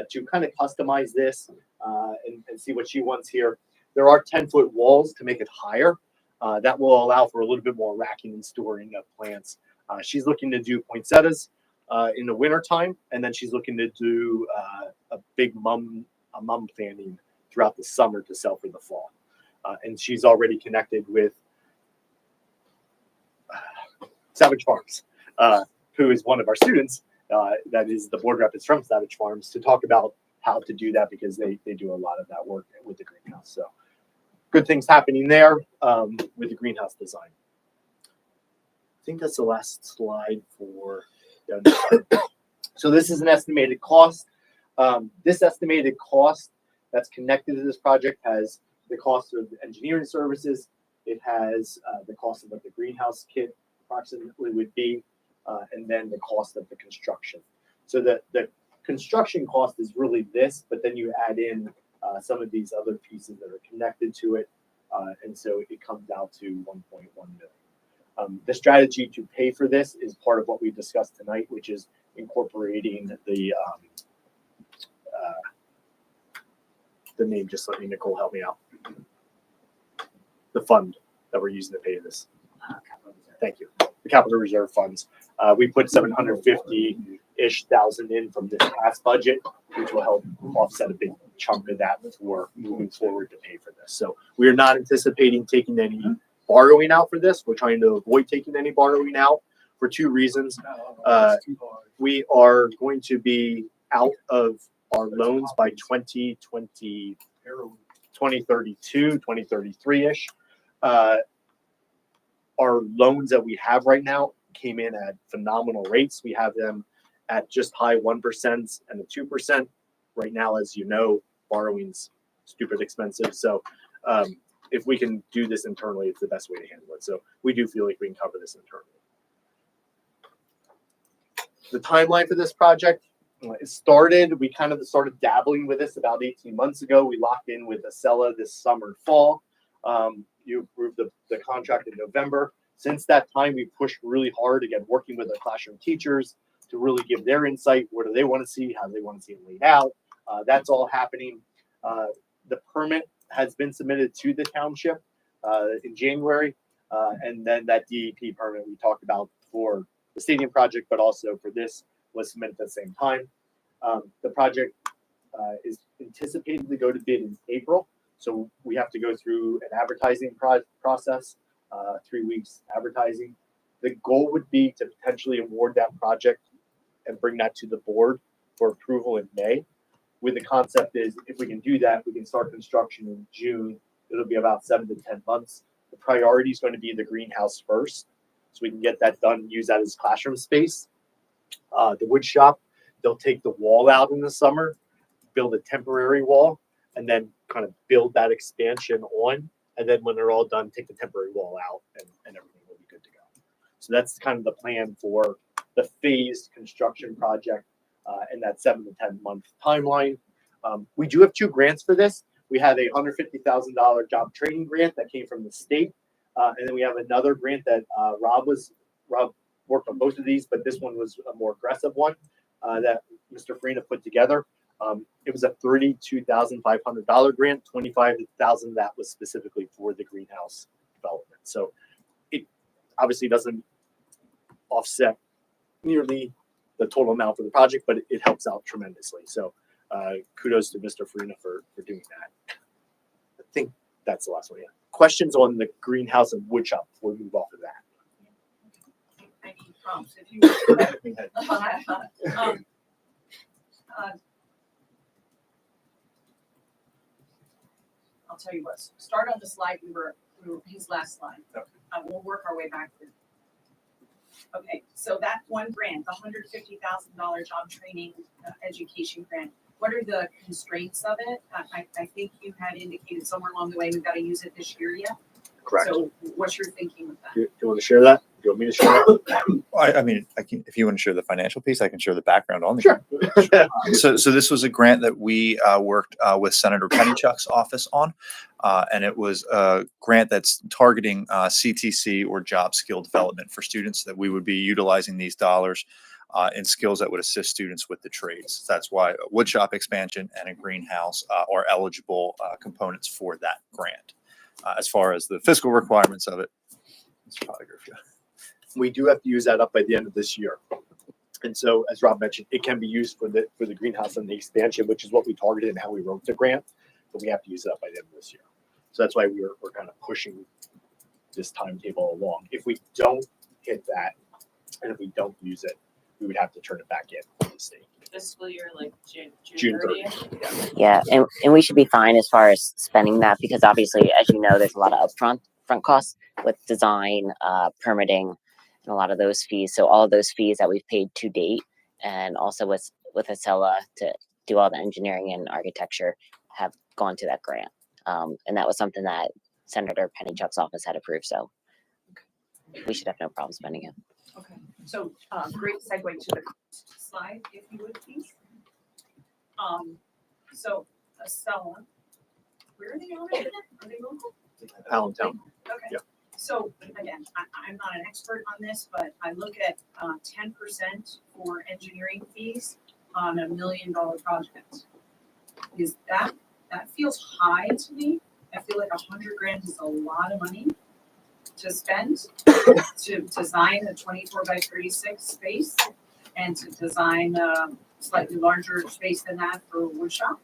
Speaker 4: to kind of customize this and see what she wants here. There are 10-foot walls to make it higher. That will allow for a little bit more racking and storing of plants. She's looking to do poinsettias in the winter time, and then she's looking to do a big mum planting throughout the summer to sell for the fall. And she's already connected with Savage Farms, who is one of our students. That is the board rep is from Savage Farms, to talk about how to do that, because they do a lot of that work with the greenhouse. So good things happening there with the greenhouse design. I think that's the last slide for. So this is an estimated cost. This estimated cost that's connected to this project has the cost of engineering services. It has the cost of what the greenhouse kit approximately would be, and then the cost of the construction. So the construction cost is really this, but then you add in some of these other pieces that are connected to it, and so it comes out to 1.1 million. The strategy to pay for this is part of what we discussed tonight, which is incorporating the name. Just let me, Nicole, help me out. The fund that we're using to pay this. Thank you. The capital reserve funds. We put 750-ish thousand in from this past budget, which will help offset a big chunk of that for moving forward to pay for this. So we are not anticipating taking any borrowing out for this. We're trying to avoid taking any borrowing out for two reasons. We are going to be out of our loans by 2032, 2033-ish. Our loans that we have right now came in at phenomenal rates. We have them at just high 1% and the 2%. Right now, as you know, borrowing's stupid expensive. So if we can do this internally, it's the best way to handle it. So we do feel like we can cover this internally. The timeline for this project, it started, we kind of started dabbling with this about 18 months ago. We locked in with Acela this summer, fall. You approved the contract in November. Since that time, we pushed really hard, again, working with our classroom teachers to really give their insight. What do they want to see? How do they want to see it laid out? That's all happening. The permit has been submitted to the township in January. And then that DEP permit we talked about for the stadium project, but also for this, was submitted at the same time. The project is anticipated to go to bid in April. So we have to go through an advertising process, 3 weeks advertising. The goal would be to potentially award that project and bring that to the board for approval in May. With the concept is, if we can do that, we can start construction in June. It'll be about 7 to 10 months. The priority is going to be the greenhouse first, so we can get that done and use that as classroom space. The wood shop, they'll take the wall out in the summer, build a temporary wall, and then kind of build that expansion on. And then when they're all done, take the temporary wall out and everything will be good to go. So that's kind of the plan for the phased construction project and that 7 to 10 month timeline. We do have 2 grants for this. We have a $150,000 job training grant that came from the state. And then we have another grant that Rob worked on both of these, but this one was a more aggressive one that Mr. Farina put together. It was a $32,500 grant, $25,000 that was specifically for the greenhouse development. So it obviously doesn't offset nearly the total amount for the project, but it helps out tremendously. So kudos to Mr. Farina for doing that. I think that's the last one. Yeah. Questions on the greenhouse and wood shop before we move off of that?
Speaker 11: I need prompts. If you I'll tell you what. Start on the slide. We were his last slide.
Speaker 4: Okay.
Speaker 11: We'll work our way back through. Okay, so that one grant, the $150,000 job training education grant. What are the constraints of it? I think you had indicated somewhere along the way we've got to use it this year yet.
Speaker 4: Correct.
Speaker 11: So what's your thinking with that?
Speaker 4: Do you want to share that? you want me to share that?
Speaker 12: I mean, I can, if you want to share the financial piece, I can share the background on the.
Speaker 4: Sure.
Speaker 12: So this was a grant that we worked with Senator Pennychuck's office on, and it was a grant that's targeting CTC or job skill development for students, that we would be utilizing these dollars in skills that would assist students with the trades. That's why a wood shop expansion and a greenhouse are eligible components for that grant. As far as the fiscal requirements of it, it's photography.
Speaker 4: We do have to use that up by the end of this year. And so, as Rob mentioned, it can be used for the greenhouse and the expansion, which is what we targeted and how we wrote the grant, but we have to use it up by the end of this year. So that's why we're kind of pushing this timetable along. If we don't hit that, and if we don't use it, we would have to turn it back in to the state.
Speaker 2: Fiscal year, like
Speaker 4: June 30th.
Speaker 9: Yeah, and we should be fine as far as spending that, because obviously, as you know, there's a lot of front costs with design, permitting, and a lot of those fees. So all of those fees that we've paid to date, and also with Acela to do all the engineering and architecture, have gone to that grant. And that was something that Senator Pennychuck's office had approved. So we should have no problem spending it.
Speaker 11: Okay, so, great segue to the slide, if you would, please. So, Acela, where are they already? Are they local?
Speaker 4: Allentown.
Speaker 11: Okay.
Speaker 4: Yep.
Speaker 11: So again, I'm not an expert on this, but I look at 10% for engineering fees on $1 million project. Is that feels high to me? I feel like $100,000 is a lot of money to spend to design a 24 by 36 space and to design a slightly larger space than that for a wood shop.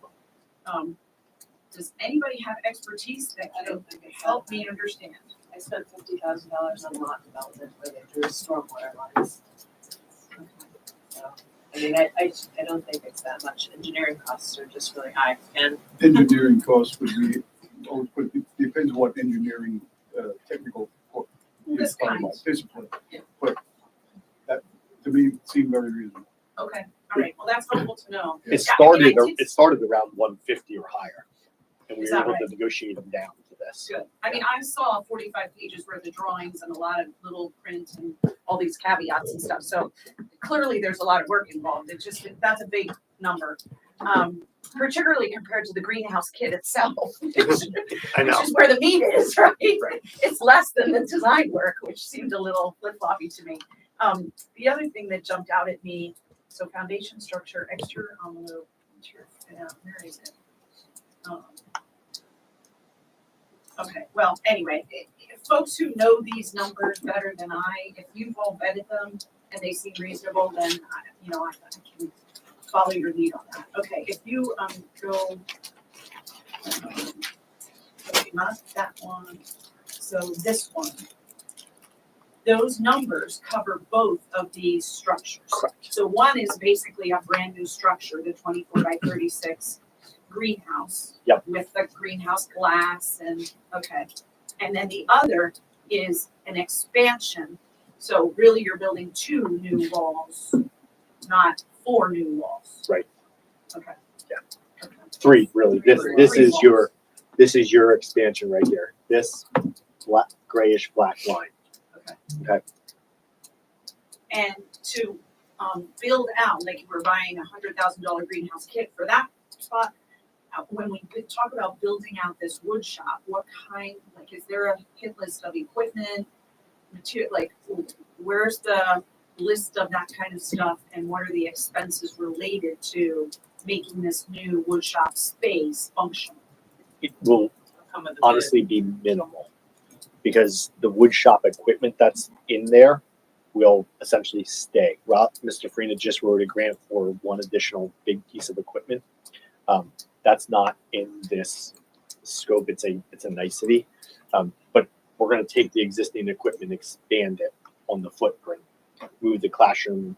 Speaker 11: Does anybody have expertise that can help me understand?
Speaker 13: I spent $50,000 on lot development where they drew stormwater lines. So, I mean, I don't think it's that much. Engineering costs are just really high. And
Speaker 6: Engineering costs would be, but it depends what engineering, technical,
Speaker 11: This kind.
Speaker 6: discipline.
Speaker 11: Yeah.
Speaker 6: But that, to me, seemed very reasonable.
Speaker 11: Okay, all right, well, that's helpful to know.
Speaker 4: It
Speaker 11: Yeah, I mean,
Speaker 4: started around 150 or higher, and we
Speaker 11: Is
Speaker 4: were
Speaker 11: that
Speaker 4: able
Speaker 11: right?
Speaker 4: to negotiate them down to this.
Speaker 11: Good. I mean, I saw 45 pages worth of drawings and a lot of little print and all these caveats and stuff. So clearly there's a lot of work involved. It just, that's a big number. Particularly compared to the greenhouse kit itself.
Speaker 4: I know.
Speaker 11: Which is where the meat is, right? It's less than the design work, which seemed a little flip-floppy to me. The other thing that jumped out at me, so foundation structure, exterior envelope, interior fit out, where is it? Okay, well, anyway, folks who know these numbers better than I, if you've all vetted them and they seem reasonable, then I can follow your lead on that. Okay, if you go, okay, not that one, so this one. Those numbers cover both of these structures.
Speaker 4: Correct.
Speaker 11: So one is basically a brand new structure, the 24 by 36 greenhouse.
Speaker 4: Yep.
Speaker 11: With the greenhouse glass and, okay. And then the other is an expansion. So really you're building 2 new walls, not 4 new walls.
Speaker 4: Right.
Speaker 11: Okay.
Speaker 4: Yeah.
Speaker 11: Okay.
Speaker 4: 3 really. This is your expansion right here. This black, grayish black line. Okay.
Speaker 11: And to build out, like we're buying $100,000 greenhouse kit for that spot. When we talk about building out this wood shop, what kind, like, is there a hit list of equipment, material, like, where's the list of that kind of stuff, and what are the expenses related to making this new wood shop space functional?
Speaker 4: It will honestly be minimal, because the wood shop equipment that's in there will essentially stay. Mr. Farina just wrote a grant for one additional big piece of equipment. That's not in this scope. It's a nicety, but we're going to take the existing equipment, expand it on the footprint, move the classroom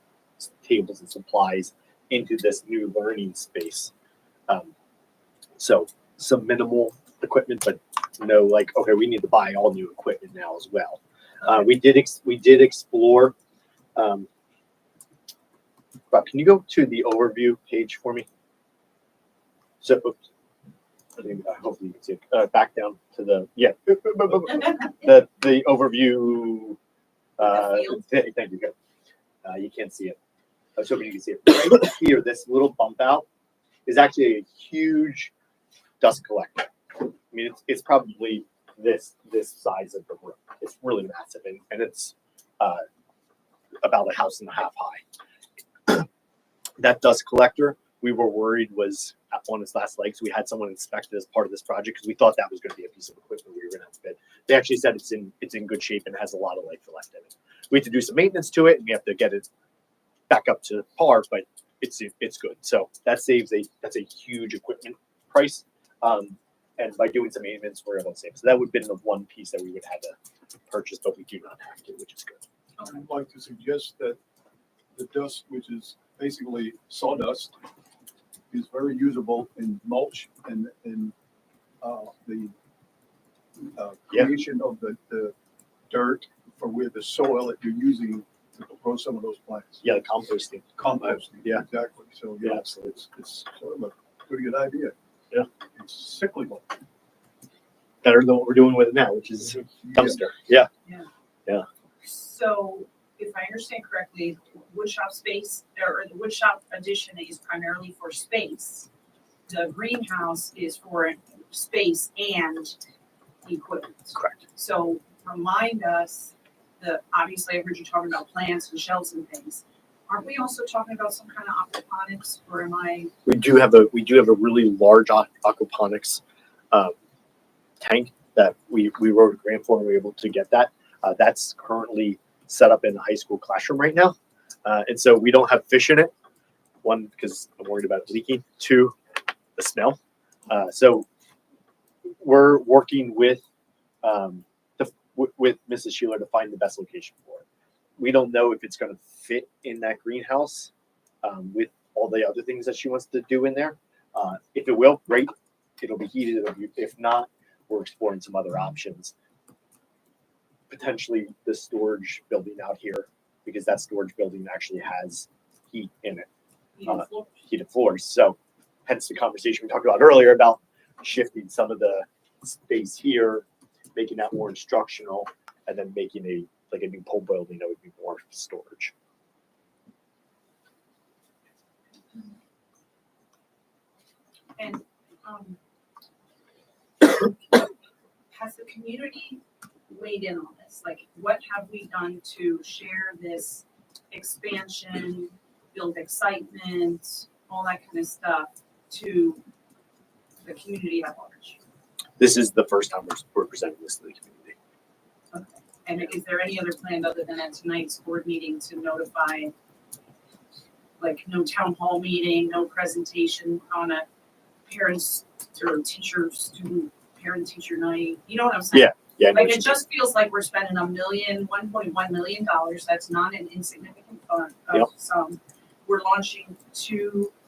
Speaker 4: tables and supplies into this new learning space. So some minimal equipment, but no, like, okay, we need to buy all new equipment now as well. We did explore. Rob, can you go to the overview page for me? So, oops. Hopefully you can see it. Back down to the the overview
Speaker 11: field?
Speaker 4: Thank you. Good. You can't see it. I was hoping you could see it. Right here, this little bump out is actually a huge dust collector. I mean, it's probably this size of the room. It's really massive, and it's about a house and a half high. That dust collector, we were worried was on its last legs. We had someone inspect it as part of this project because we thought that was going to be a piece of equipment we were going to have to bid. They actually said it's in good shape and has a lot of life left in it. We have to do some maintenance to it, and we have to get it back up to par, but it's good. So that's a huge equipment price. And by doing some maintenance, we're able to save. So that would have been the one piece that we would have to purchase, but we do not have to, which is good.
Speaker 6: I'd like to suggest that the dust, which is basically sawdust, is very usable in mulch and in the creation of the dirt for where the soil that you're using to grow some of those plants.
Speaker 4: Yeah, the composting.
Speaker 6: Composting,
Speaker 4: Yeah.
Speaker 6: exactly. So
Speaker 4: Yeah,
Speaker 6: yeah,
Speaker 4: absolutely.
Speaker 6: it's sort of a pretty good idea.
Speaker 4: Yeah.
Speaker 6: It's cyclical.
Speaker 4: Better than what we're doing with it now, which is dumpster. Yeah.
Speaker 11: So if I understand correctly, woodshop space or the woodshop addition is primarily for space. The greenhouse is for space and equipment.
Speaker 4: Correct.
Speaker 11: So remind us that obviously I heard you talking about plants and shelves and things. Aren't we also talking about some kind of aquaponics, or am I?
Speaker 4: We do have a really large aquaponics tank that we wrote a grant for and we were able to get that. That's currently set up in the high school classroom right now. And so we don't have fish in it. One, because I'm worried about it leaking. Two, the smell. So we're working with with Mrs. Sheeler to find the best location for it. We don't know if it's going to fit in that greenhouse with all the other things that she wants to do in there. If it will, great. It'll be heated. If not, we're exploring some other options. Potentially the storage building out here, because that storage building actually has heat in it, heated floors. So hence the conversation we talked about earlier about shifting some of the space here, making that more instructional, and then making a new pole building that would be more storage.
Speaker 11: And has the community weighed in on this? Like, what have we done to share this expansion, build excitement, all that kind of stuff to the community at large?
Speaker 4: This is the first time we're presenting this to the community.
Speaker 11: Okay. And is there any other plan other than at tonight's board meeting to notify, like no town hall meeting, no presentation on a parents or teacher, student, parent teacher night? You know what I'm saying?
Speaker 4: Yeah.
Speaker 11: Like it just feels like we're spending $1.1 million. That's not an insignificant fund of some. We're launching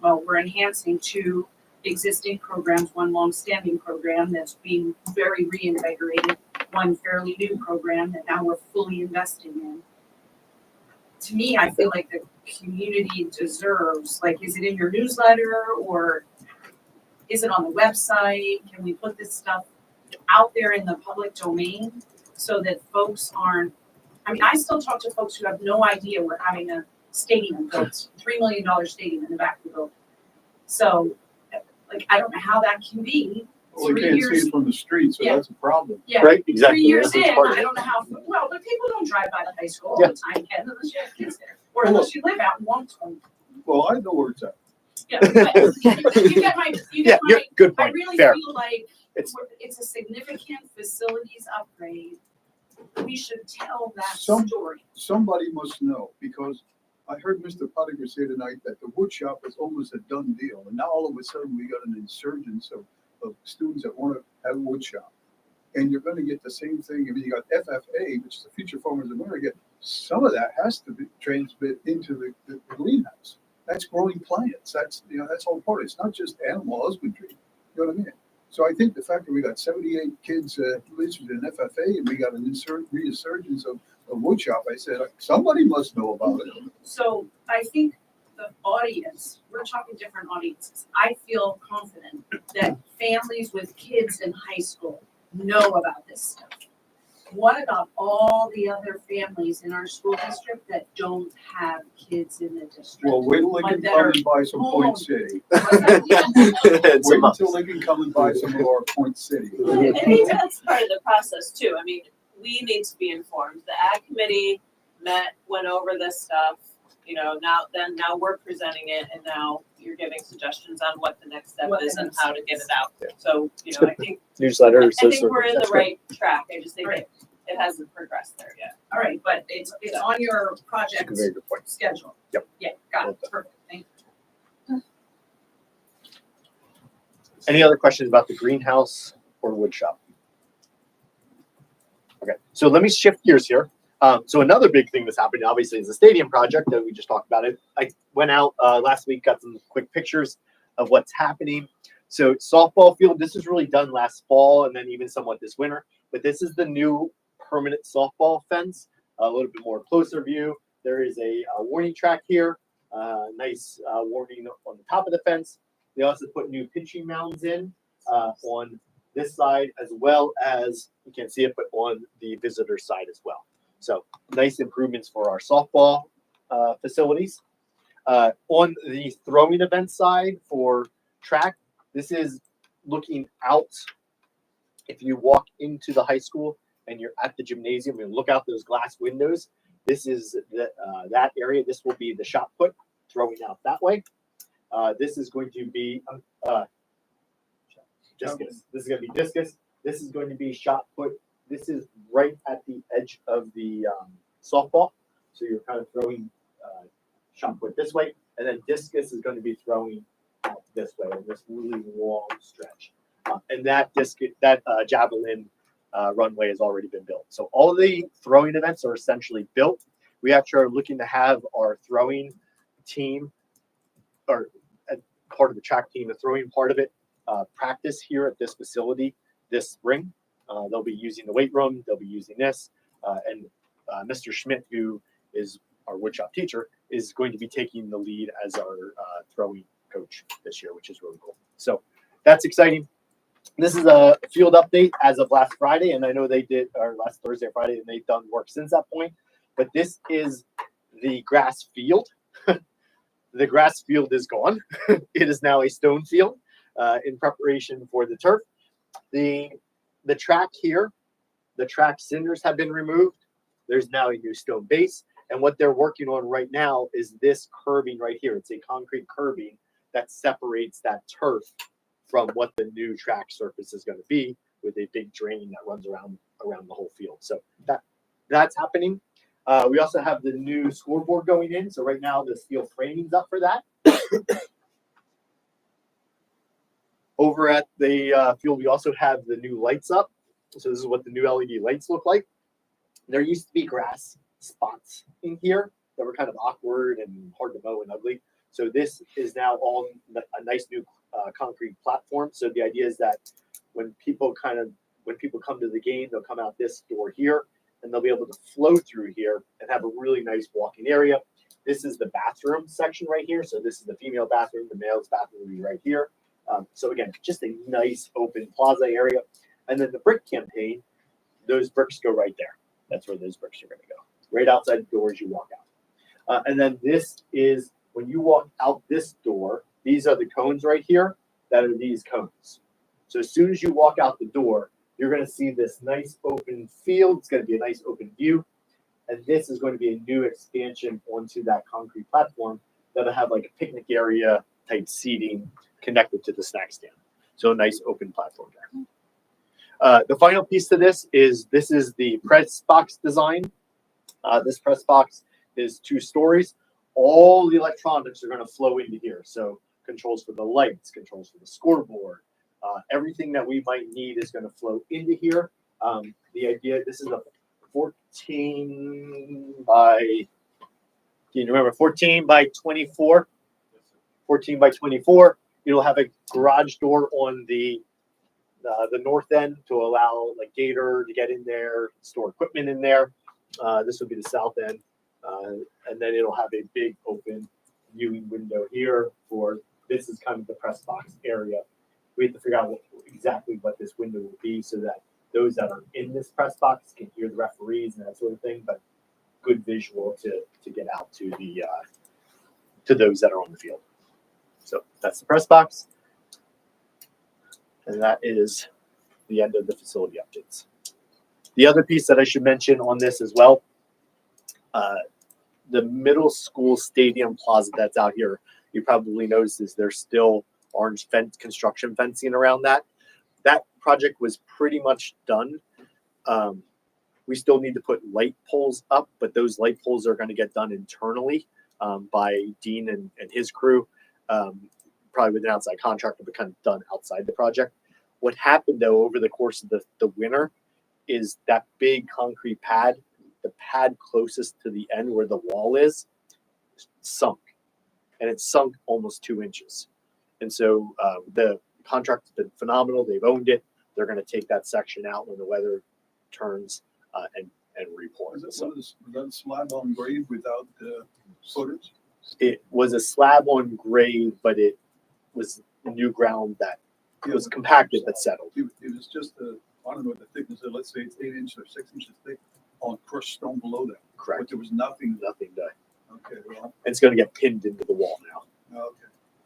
Speaker 11: we're enhancing two existing programs, one long-standing program that's being very reinvigorated, one fairly new program that now we're fully investing in. To me, I feel like the community deserves, like, is it in your newsletter or is it on the website? Can we put this stuff out there in the public domain so that folks aren't, I mean, I still talk to folks who have no idea we're having a stadium built, $3 million stadium in the back of the building. So, like, I don't know how that can be.
Speaker 6: Well, they can't see it from the street, so that's a problem.
Speaker 11: Yeah,
Speaker 4: Right, exactly.
Speaker 11: 3 years
Speaker 4: That's
Speaker 11: in,
Speaker 4: part of
Speaker 11: I
Speaker 4: it.
Speaker 11: don't know how, well, but people don't drive by the high school all
Speaker 4: Yeah.
Speaker 11: the time, Ken, unless you have kids there. Or unless you live out in Longstone.
Speaker 6: Well, I know where it's at.
Speaker 11: Yeah, but you get my,
Speaker 4: Good
Speaker 11: I
Speaker 4: point.
Speaker 11: really
Speaker 4: Fair.
Speaker 11: feel like
Speaker 4: It's-
Speaker 11: it's a significant facilities upgrade. We should tell that
Speaker 6: Some-
Speaker 11: story.
Speaker 6: Somebody must know, because I heard Mr. Pottinger say tonight that the wood shop is almost a done deal. And now all of a sudden we got an insurgence of students that want to have a wood shop. And you're going to get the same thing. I mean, you got FFA, which is the Future Farmers of America. Some of that has to be transmitted into the greenhouse. That's growing plants. That's all part of it. It's not just animal husbandry. You know what I mean? So I think the fact that we got 78 kids listed in FFA and we got an resurgence of woodshop, I said, somebody must know about it.
Speaker 11: So I think the audience, we're talking different audiences. I feel confident that families with kids in high school know about this stuff.
Speaker 13: what about all the other families in our school district that don't have kids in the district?
Speaker 6: Well, wait till Lincoln
Speaker 13: Like
Speaker 6: come
Speaker 13: that
Speaker 6: and buy some
Speaker 13: are
Speaker 6: Point City.
Speaker 4: It's a
Speaker 6: Wait
Speaker 4: must.
Speaker 6: until Lincoln come and buy some of our Point City.
Speaker 2: I think that's part of the process too. I mean, we need to be informed. The ag committee met, went over this stuff, you know, now we're presenting it and now you're giving suggestions on what the next step
Speaker 13: What the
Speaker 2: is and
Speaker 13: next
Speaker 2: how to get it out. So, you know, I think
Speaker 4: Newsletters.
Speaker 2: I think we're in the right track. I just think
Speaker 13: Right.
Speaker 2: it hasn't progressed there yet.
Speaker 13: All right, but it's on your project
Speaker 4: Very good point.
Speaker 13: schedule.
Speaker 4: Yep.
Speaker 13: Yeah, got it, perfect, thank you.
Speaker 4: Any other questions about the greenhouse or wood shop? Okay, so let me shift gears here. So another big thing that's happening, obviously, is the stadium project that we just talked about. I went out last week, got some quick pictures of what's happening. So softball field, this was really done last fall and then even somewhat this winter. But this is the new permanent softball fence. A little bit more closer view. There is a warning track here. Nice warning on the top of the fence. They also put new pitching mounds in on this side, as well as, you can't see it, but on the visitor side as well. So nice improvements for our softball facilities. On the throwing event side for track, this is looking out. If you walk into the high school and you're at the gymnasium and look out those glass windows, this is that area. This will be the shot put throwing out that way. This is going to be discus. This is going to be discus. This is going to be shot put. This is right at the edge of the softball. So you're kind of throwing shot put this way. And then discus is going to be throwing out this way in this really long stretch. And that javelin runway has already been built. So all of the throwing events are essentially built. We actually are looking to have our throwing team, or part of the track team, the throwing part of it, practice here at this facility this spring. They'll be using the weight room. They'll be using this. And Mr. Schmidt, who is our woodshop teacher, is going to be taking the lead as our throwing coach this year, which is really cool. So that's exciting. This is a field update as of last Friday, and I know they did, or last Thursday or Friday, and they've done work since that point. But this is the grass field. The grass field is gone. It is now a stone field in preparation for the turf. The track here, the track cinders have been removed. There's now a new stone base. And what they're working on right now is this curbing right here. It's a concrete curbing that separates that turf from what the new track surface is going to be, with a big drain that runs around the whole field. So that's happening. We also have the new scoreboard going in. So right now the steel framing's up for that. Over at the field, we also have the new lights up. So this is what the new LED lights look like. There used to be grass spots in here that were kind of awkward and hard to mow and ugly. So this is now all a nice new concrete platform. So the idea is that when people come to the game, they'll come out this door here, and they'll be able to flow through here and have a really nice walking area. This is the bathroom section right here. So this is the female bathroom. The male's bathroom will be right here. So again, just a nice open plaza area. And then the brick campaign, those bricks go right there. That's where those bricks are going to go. Right outside the door as you walk out. And then this is, when you walk out this door, these are the cones right here. That are these cones. So as soon as you walk out the door, you're going to see this nice open field. It's going to be a nice open view. And this is going to be a new expansion onto that concrete platform that'll have like a picnic area type seating connected to the snack stand. So a nice open platform there. The final piece to this is the press box design. This press box is 2 stories. All the electronics are going to flow into here. So controls for the lights, controls for the scoreboard, everything that we might need is going to flow into here. The idea, this is a 14 by, can you remember, 14 by 24? 14 by 24. It'll have a garage door on the north end to allow like Gator to get in there, store equipment in there. This would be the south end. And then it'll have a big open viewing window here for, this is kind of the press box area. We have to figure out exactly what this window will be so that those that are in this press box can hear the referees and that sort of thing, but good visual to get out to the to those that are on the field. So that's the press box. And that is the end of the facility updates. The other piece that I should mention on this as well, the middle school stadium plaza that's out here, you probably noticed is there's still orange construction fencing around that. That project was pretty much done. We still need to put light poles up, but those light poles are going to get done internally by Dean and his crew, probably with an outside contractor, but kind of done outside the project. What happened though over the course of the winter is that big concrete pad, the pad closest to the end where the wall is, sunk, and it's sunk almost 2 inches. And so the contractor's been phenomenal. They've owned it. They're going to take that section out when the weather turns and re-pour.
Speaker 6: Was that slab on grade without footers?
Speaker 4: It was a slab on grade, but it was new ground that was compacted but settled.
Speaker 6: It was just I don't know what the thickness is. Let's say it's 8 inches or 6 inches thick on crushed stone below that.
Speaker 4: Correct.
Speaker 6: But there was nothing.
Speaker 4: Nothing done.
Speaker 6: Okay. Well,
Speaker 4: And it's going to get pinned into the wall now.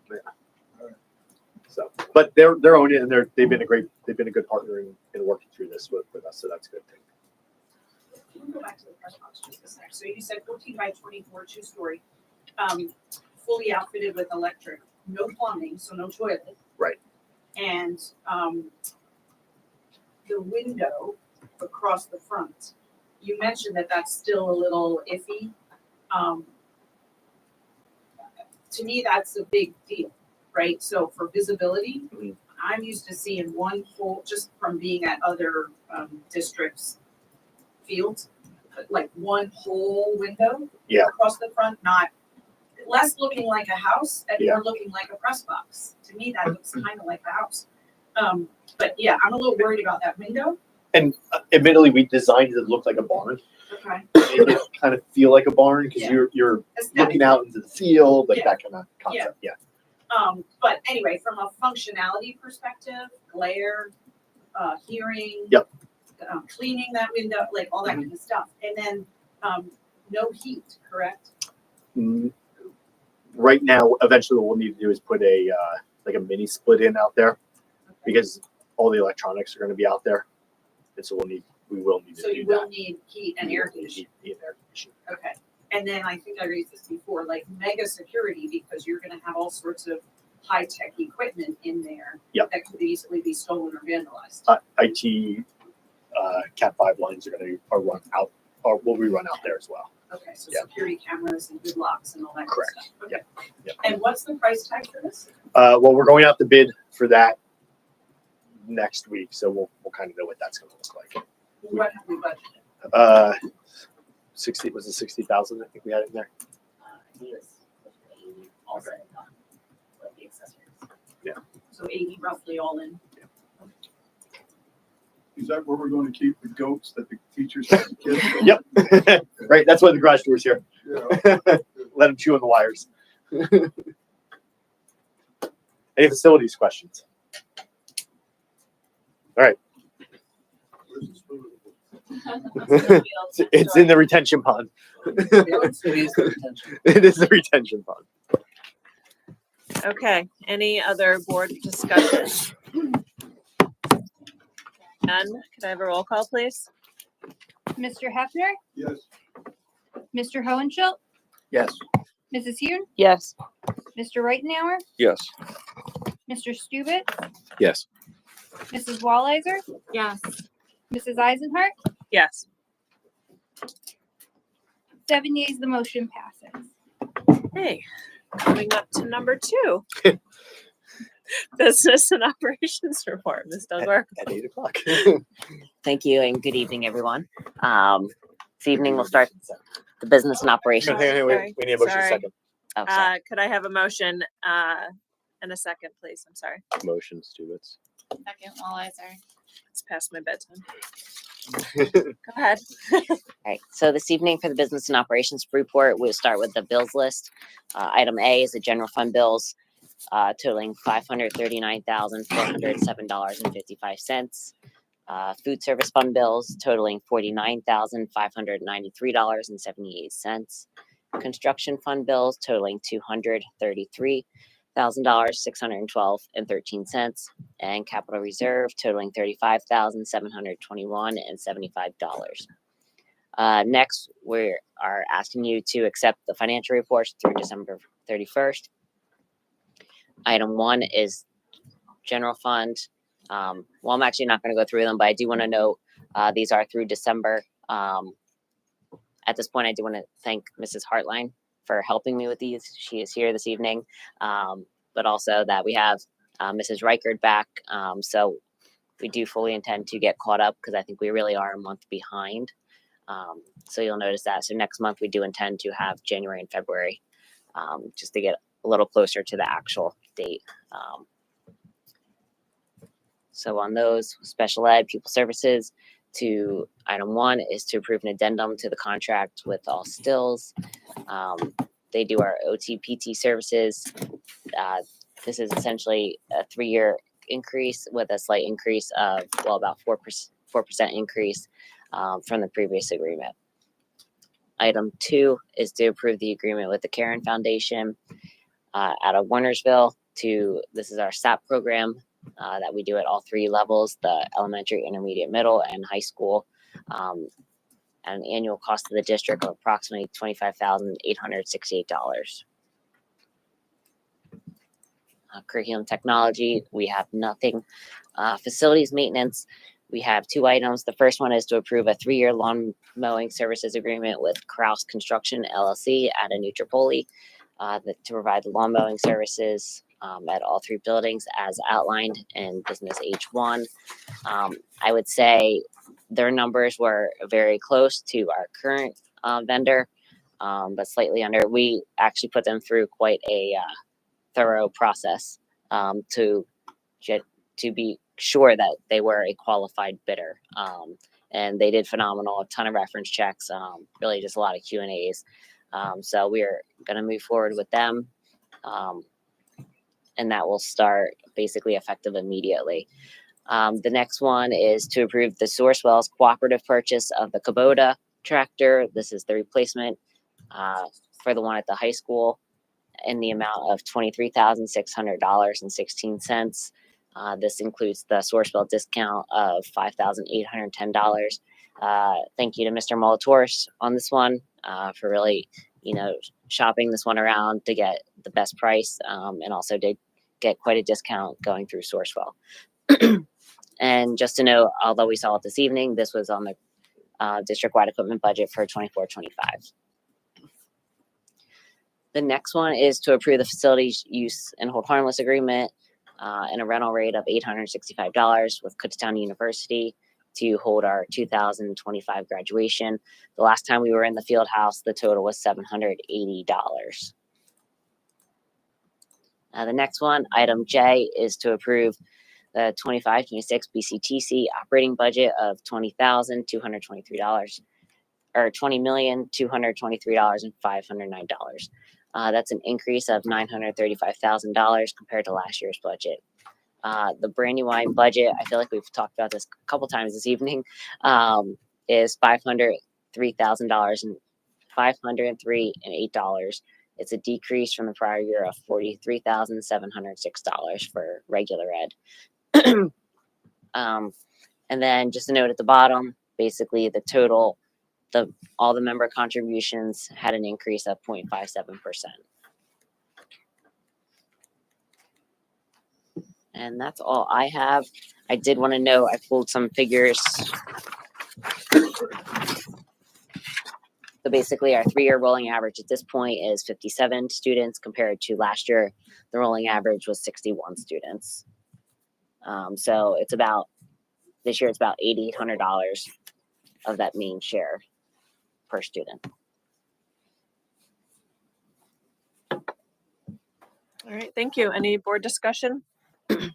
Speaker 6: okay.
Speaker 4: So, but they're owning it, and they've been a good partner in working through this with us. So that's a good thing.
Speaker 11: Can we go back to the press box just a sec? So you said 14 by 24, 2-story, fully outfitted with electric, no plumbing, so no toilet.
Speaker 4: Right.
Speaker 11: And the window across the front, you mentioned that that's still a little iffy. To me, that's a big deal, right? So for visibility,
Speaker 4: Mhm.
Speaker 11: I'm used to seeing one whole, just from being at other districts' fields, like one whole window
Speaker 4: Yeah.
Speaker 11: across the front, not less looking like a house and
Speaker 4: Yeah.
Speaker 11: more looking like a press box. To me, that looks kind of like a house. But yeah, I'm a little worried about that window.
Speaker 4: And admittedly, we designed it to look like a barn.
Speaker 11: Okay.
Speaker 4: Make it kind of feel like a barn because
Speaker 11: Yeah.
Speaker 4: you're
Speaker 11: Aesthetic.
Speaker 4: looking out into the field, like
Speaker 11: Yeah.
Speaker 4: that kind of concept. Yeah.
Speaker 11: But anyway, from a functionality perspective, glare, hearing.
Speaker 4: Yep.
Speaker 11: Cleaning that window, like all that kind of stuff. And then, no heat, correct?
Speaker 4: Mm, Right now, eventually, what we'll need to do is put a like a mini split in out there because all the electronics are going to be out there, and so we will need to
Speaker 11: So
Speaker 4: do
Speaker 11: you
Speaker 4: that.
Speaker 11: will need heat and air conditioning.
Speaker 4: Heat and air conditioning.
Speaker 11: Okay. And then I think I raised this before, like mega security, because you're gonna have all sorts of high-tech equipment in there.
Speaker 4: Yep.
Speaker 11: That could easily be stolen or vandalized.
Speaker 4: IT Cat 5 lines are going to run out, or will be run out there as well.
Speaker 11: Okay, so
Speaker 4: Yeah.
Speaker 11: security cameras and good locks and all that
Speaker 4: Correct.
Speaker 11: good stuff. Okay.
Speaker 4: Yeah.
Speaker 11: And what's the price tag for this?
Speaker 4: Well, we're going out to bid for that next week, so we'll kind of know what that's going to look like.
Speaker 11: What have we budgeted?
Speaker 4: 60 was it 60,000? I think we had in there. Yeah.
Speaker 11: So 80 roughly all in.
Speaker 6: Is that where we're going to keep the goats that the teachers have to kids?
Speaker 4: Yep. Right. That's why the garage door's here.
Speaker 6: Yeah.
Speaker 4: Let them chew on the wires. Any facilities questions? All right. It's in the retention pond. It is the retention pond.
Speaker 2: Okay, any other board discussion? None. Could I have a roll call, please?
Speaker 14: Mr. Hefner,
Speaker 6: Yes.
Speaker 14: Mr. Hohenschildt,
Speaker 4: Yes.
Speaker 14: Mrs. Hune,
Speaker 7: Yes.
Speaker 14: Mr. Reitenauer,
Speaker 8: Yes.
Speaker 14: Mr. Stubit,
Speaker 8: Yes.
Speaker 14: Mrs. Wallizer,
Speaker 10: Yes.
Speaker 14: Mrs. Eisenhart,
Speaker 2: Yes.
Speaker 14: 7 yeas, the motion passes.
Speaker 2: Hey, coming up to number 2. Business and operations report, Ms. Dunbar.
Speaker 4: At 8 o'clock.
Speaker 9: Thank you and good evening, everyone. This evening we'll start the business and operations.
Speaker 4: Hang on,
Speaker 2: Sorry.
Speaker 4: we need a motion
Speaker 2: Sorry.
Speaker 4: second.
Speaker 9: Oh, sorry.
Speaker 2: Could I have a motion and a second, please? I'm sorry.
Speaker 4: Motion, Stubitz.
Speaker 10: Second, Wallizer.
Speaker 2: It's past my bedtime. Go ahead.
Speaker 9: All right, so this evening for the business and operations report, we'll start with the bills list. Item A is the general fund bills totaling $539,407.55. Food service fund bills totaling $49,593.78. Construction fund bills totaling $233,612.13, and capital reserve totaling $35,721.75. Next, we are asking you to accept the financial reports through December 31st. Item 1 is general fund. Well, I'm actually not going to go through them, but I do want to note these are through December. At this point, I do want to thank Mrs. Hartline for helping me with these. She is here this evening, but also that we have Mrs. Reichard back. So we do fully intend to get caught up because I think we really are a month behind. So you'll notice that. So next month we do intend to have January and February, just to get a little closer to the actual date. So on those, special ed, pupil services, to item 1 is to approve an addendum to the contract with All Stills. They do our OT-PT services. This is essentially a 3-year increase with a slight increase of, well, about 4% increase from the previous agreement. Item 2 is to approve the agreement with the Karen Foundation out of Warnersville. This is our SAP program that we do at all 3 levels, the elementary, intermediate, middle, and high school, at an annual cost to the district of approximately $25,868. Curriculum technology, we have nothing. Facilities maintenance, we have 2 items. The first one is to approve a 3-year lawn mowing services agreement with Kraus Construction LLC at Nutropoli to provide the lawn mowing services at all 3 buildings as outlined in Business H1. I would say their numbers were very close to our current vendor, but slightly under. We actually put them through quite a thorough process to be sure that they were a qualified bidder. And they did phenomenal, a ton of reference checks, really just a lot of Q&As. So we're going to move forward with them. And that will start basically effective immediately. The next one is to approve the Sourcewell's cooperative purchase of the Kubota tractor. This is the replacement for the one at the high school in the amount of $23,600.16. This includes the Sourcewell discount of $5,810. Thank you to Mr. Molatoris on this one for really, shopping this one around to get the best price, and also did get quite a discount going through Sourcewell. And just to note, although we saw it this evening, this was on the district-wide equipment budget for 24-25. The next one is to approve the facilities use and hold harmless agreement and a rental rate of $865 with Kutztown University to hold our 2025 graduation. The last time we were in the field house, the total was $780. The next one, item J, is to approve the 25-26 BCTC operating budget of $20,223 or $20,223,509. That's an increase of $935,000 compared to last year's budget. The Brandywine budget, I feel like we've talked about this a couple times this evening, is $503,000 and $503.08. It's a decrease from the prior year of $43,706 for regular ed. And then just a note at the bottom, basically the total, all the member contributions had an increase of 0.57%. And that's all I have. I did want to know, I pulled some figures. So basically our 3-year rolling average at this point is 57 students compared to last year. The rolling average was 61 students. So it's about, this year it's about $8,800 of that main share per student.
Speaker 2: All right, thank you. Any board discussion?
Speaker 6: I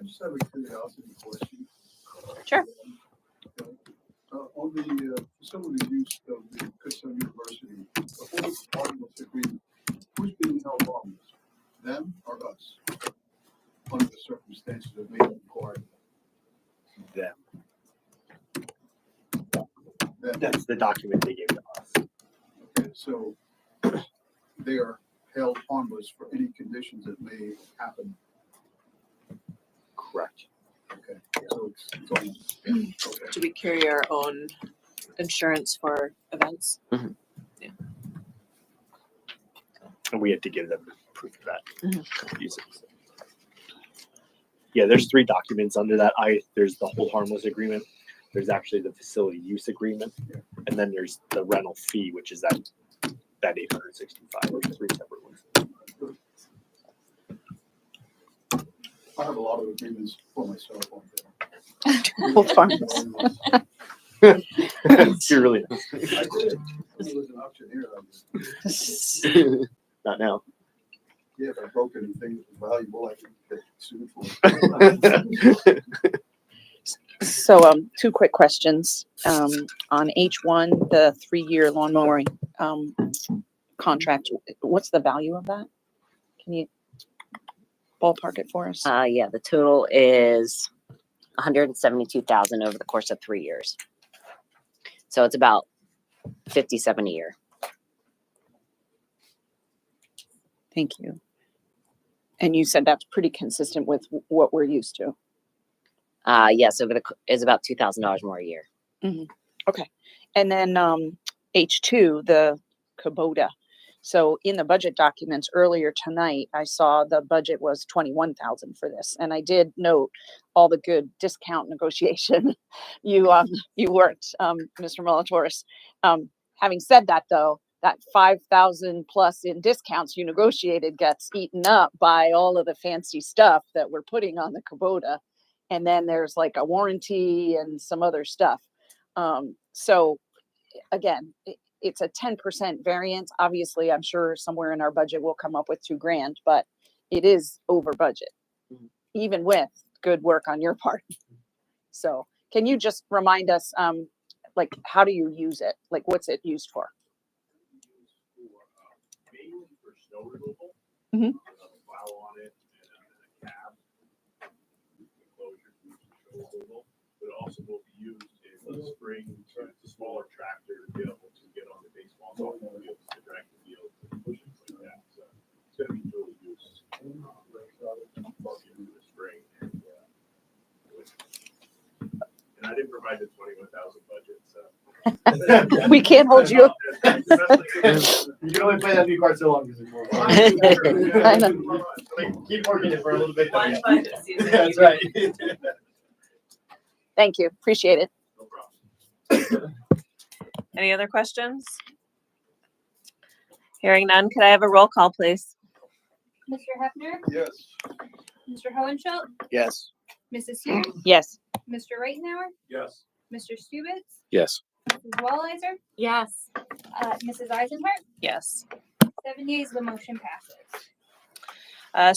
Speaker 6: just have a curiosity question.
Speaker 2: Sure.
Speaker 6: On the facility use of the Kutztown University, the whole harmless agreement, who's being held harmless? Them or us? Under the circumstances that may be required.
Speaker 4: them.
Speaker 6: That-
Speaker 4: That's the document they gave to us.
Speaker 6: Okay, so they are held harmless for any conditions that may happen.
Speaker 4: Correct.
Speaker 6: Okay, so it's on, okay.
Speaker 2: Do we carry our own insurance for events?
Speaker 4: And we had to give them proof of that.
Speaker 2: Mhm.
Speaker 4: Use it. Yeah, there's 3 documents under that. There's the hold harmless agreement. There's actually the facility use agreement, and then there's the rental fee, which is that 865. There's 3 separate ones.
Speaker 6: I have a lot of agreements for myself on
Speaker 7: Hold harmless.
Speaker 4: You're really
Speaker 6: there. I did. It was an auctioneer. I was-
Speaker 4: not now.
Speaker 6: Yeah, if I broke anything that was valuable, I could get sued for it.
Speaker 7: So, 2 quick questions. On H1, the 3-year lawn mowing, contract, what's the value of that? Can you ballpark it for us?
Speaker 9: Yeah, the total is 172,000 over the course of 3 years. So it's about 57 a year.
Speaker 7: Thank you. And you said that's pretty consistent with what we're used to.
Speaker 9: Yes, is about $2,000 more a year.
Speaker 7: Okay. And then H2, the Kubota. So in the budget documents earlier tonight, I saw the budget was 21,000 for this. And I did note all the good discount negotiation you worked, Mr. Molatoris. Having said that though, that 5,000 plus in discounts you negotiated gets eaten up by all of the fancy stuff that we're putting on the Kubota. And then there's like a warranty and some other stuff. So again, it's a 10% variance. Obviously, I'm sure somewhere in our budget we'll come up with $2,000, but it is over budget, even with good work on your part. So can you just remind us, like, how do you use it? Like, what's it used for?
Speaker 15: Mainly for snow removal.
Speaker 7: Mhm.
Speaker 15: Plow on it and a cab. Enclosure for snow removal, but it also will be used in the spring. So it's a smaller tractor to be able to get on the baseball softball fields, to drag the field, and push it like that. So it's going to be dual use. In the spring. And I didn't provide the 21,000 budget, so.
Speaker 7: We can't hold you.
Speaker 4: You can only play that new card so long because it's
Speaker 7: I know.
Speaker 4: Keep working it for a little bit. though,
Speaker 11: One
Speaker 4: yeah.
Speaker 11: budget season.
Speaker 4: That's right.
Speaker 7: Thank you. Appreciate it.
Speaker 15: No problem.
Speaker 2: Any other questions? Hearing none, could I have a roll call, please?
Speaker 14: Mr. Hefner,
Speaker 6: Yes.
Speaker 14: Mr. Hohenschelt,
Speaker 4: Yes.
Speaker 14: Mrs. Hughes,
Speaker 7: Yes.
Speaker 14: Mr. Reitenauer,
Speaker 15: Yes.
Speaker 14: Mr. Stubitz,
Speaker 8: Yes.
Speaker 14: Mrs. Wallizer,
Speaker 10: Yes.
Speaker 14: Mrs. Eisenhart.
Speaker 2: Yes.
Speaker 14: 7 yeas, the motion passes.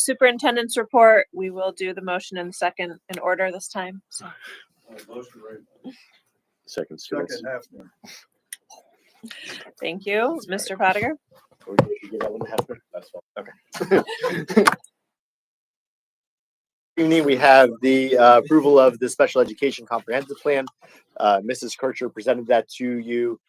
Speaker 2: Superintendent's report, we will do the motion in the second in order this time. So
Speaker 6: Motion right.
Speaker 8: Second students.
Speaker 6: Second half now.
Speaker 2: thank you, Mr. Pottinger.
Speaker 4: Or do you give that one to Hefner? That's fine. Okay. Evening, we have the approval of the special education comprehensive plan. Mrs. Kircher presented that to you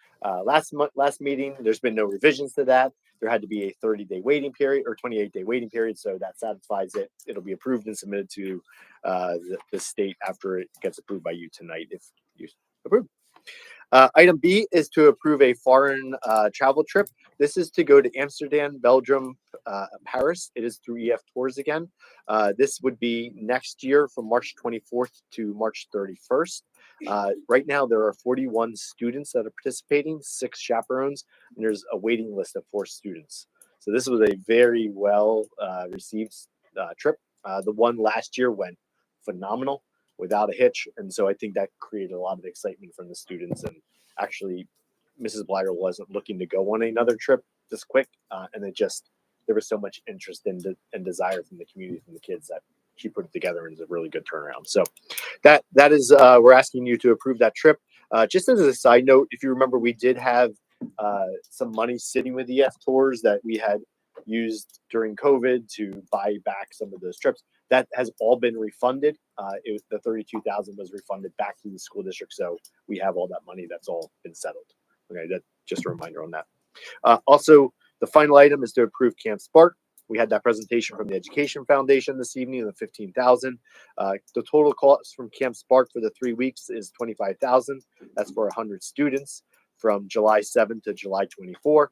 Speaker 4: last meeting. There's been no revisions to that. There had to be a 30-day waiting period or 28-day waiting period, so that satisfies it. It'll be approved and submitted to the state after it gets approved by you tonight if you approve. Item B is to approve a foreign travel trip. This is to go to Amsterdam, Belgium, Paris. It is through EF Tours again. This would be next year from March 24th to March 31st. Right now, there are 41 students that are participating, 6 chaperones, and there's a waiting list of 4 students. So this was a very well received trip. The one last year went phenomenal without a hitch. And so I think that created a lot of excitement from the students. And actually, Mrs. Bliger wasn't looking to go on another trip this quick. And there was so much interest and desire from the community, from the kids, that she put it together and it's a really good turnaround. So that is, we're asking you to approve that trip. Just as a side note, if you remember, we did have some money sitting with EF Tours that we had used during COVID to buy back some of those trips. That has all been refunded. The 32,000 was refunded back to the school district, so we have all that money. That's all been settled. Okay, that just a reminder on that. Also, the final item is to approve Camp Spark. We had that presentation from the Education Foundation this evening, the 15,000. The total cost from Camp Spark for the 3 weeks is 25,000. That's for 100 students from July 7 to July 24.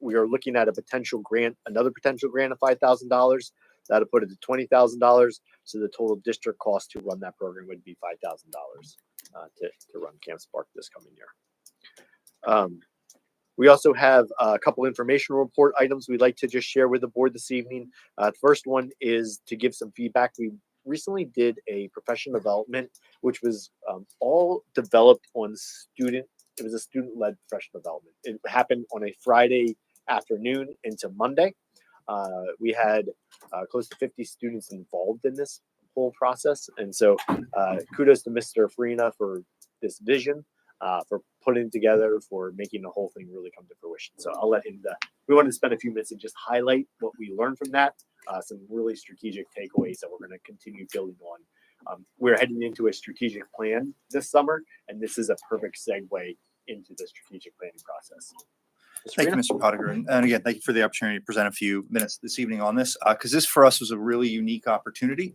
Speaker 4: We are looking at a potential grant, another potential grant of $5,000. That'll put it to $20,000. So the total district cost to run that program would be $5,000 to run Camp Spark this coming year. We also have a couple informational report items we'd like to just share with the board this evening. The first one is to give some feedback. We recently did a professional development, which was all developed on it was a student-led professional development. It happened on a Friday afternoon into Monday. We had close to 50 students involved in this whole process. And so kudos to Mr. Farina for this vision, for putting it together, for making the whole thing really come to fruition. So I'll let him, we wanted to spend a few minutes and just highlight what we learned from that, some really strategic takeaways that we're going to continue building on. We're heading into a strategic plan this summer, and this is a perfect segue into the strategic planning process.
Speaker 12: Thank you, Mr. Pottinger. And again, thank you for the opportunity to present a few minutes this evening on this, because this for us was a really unique opportunity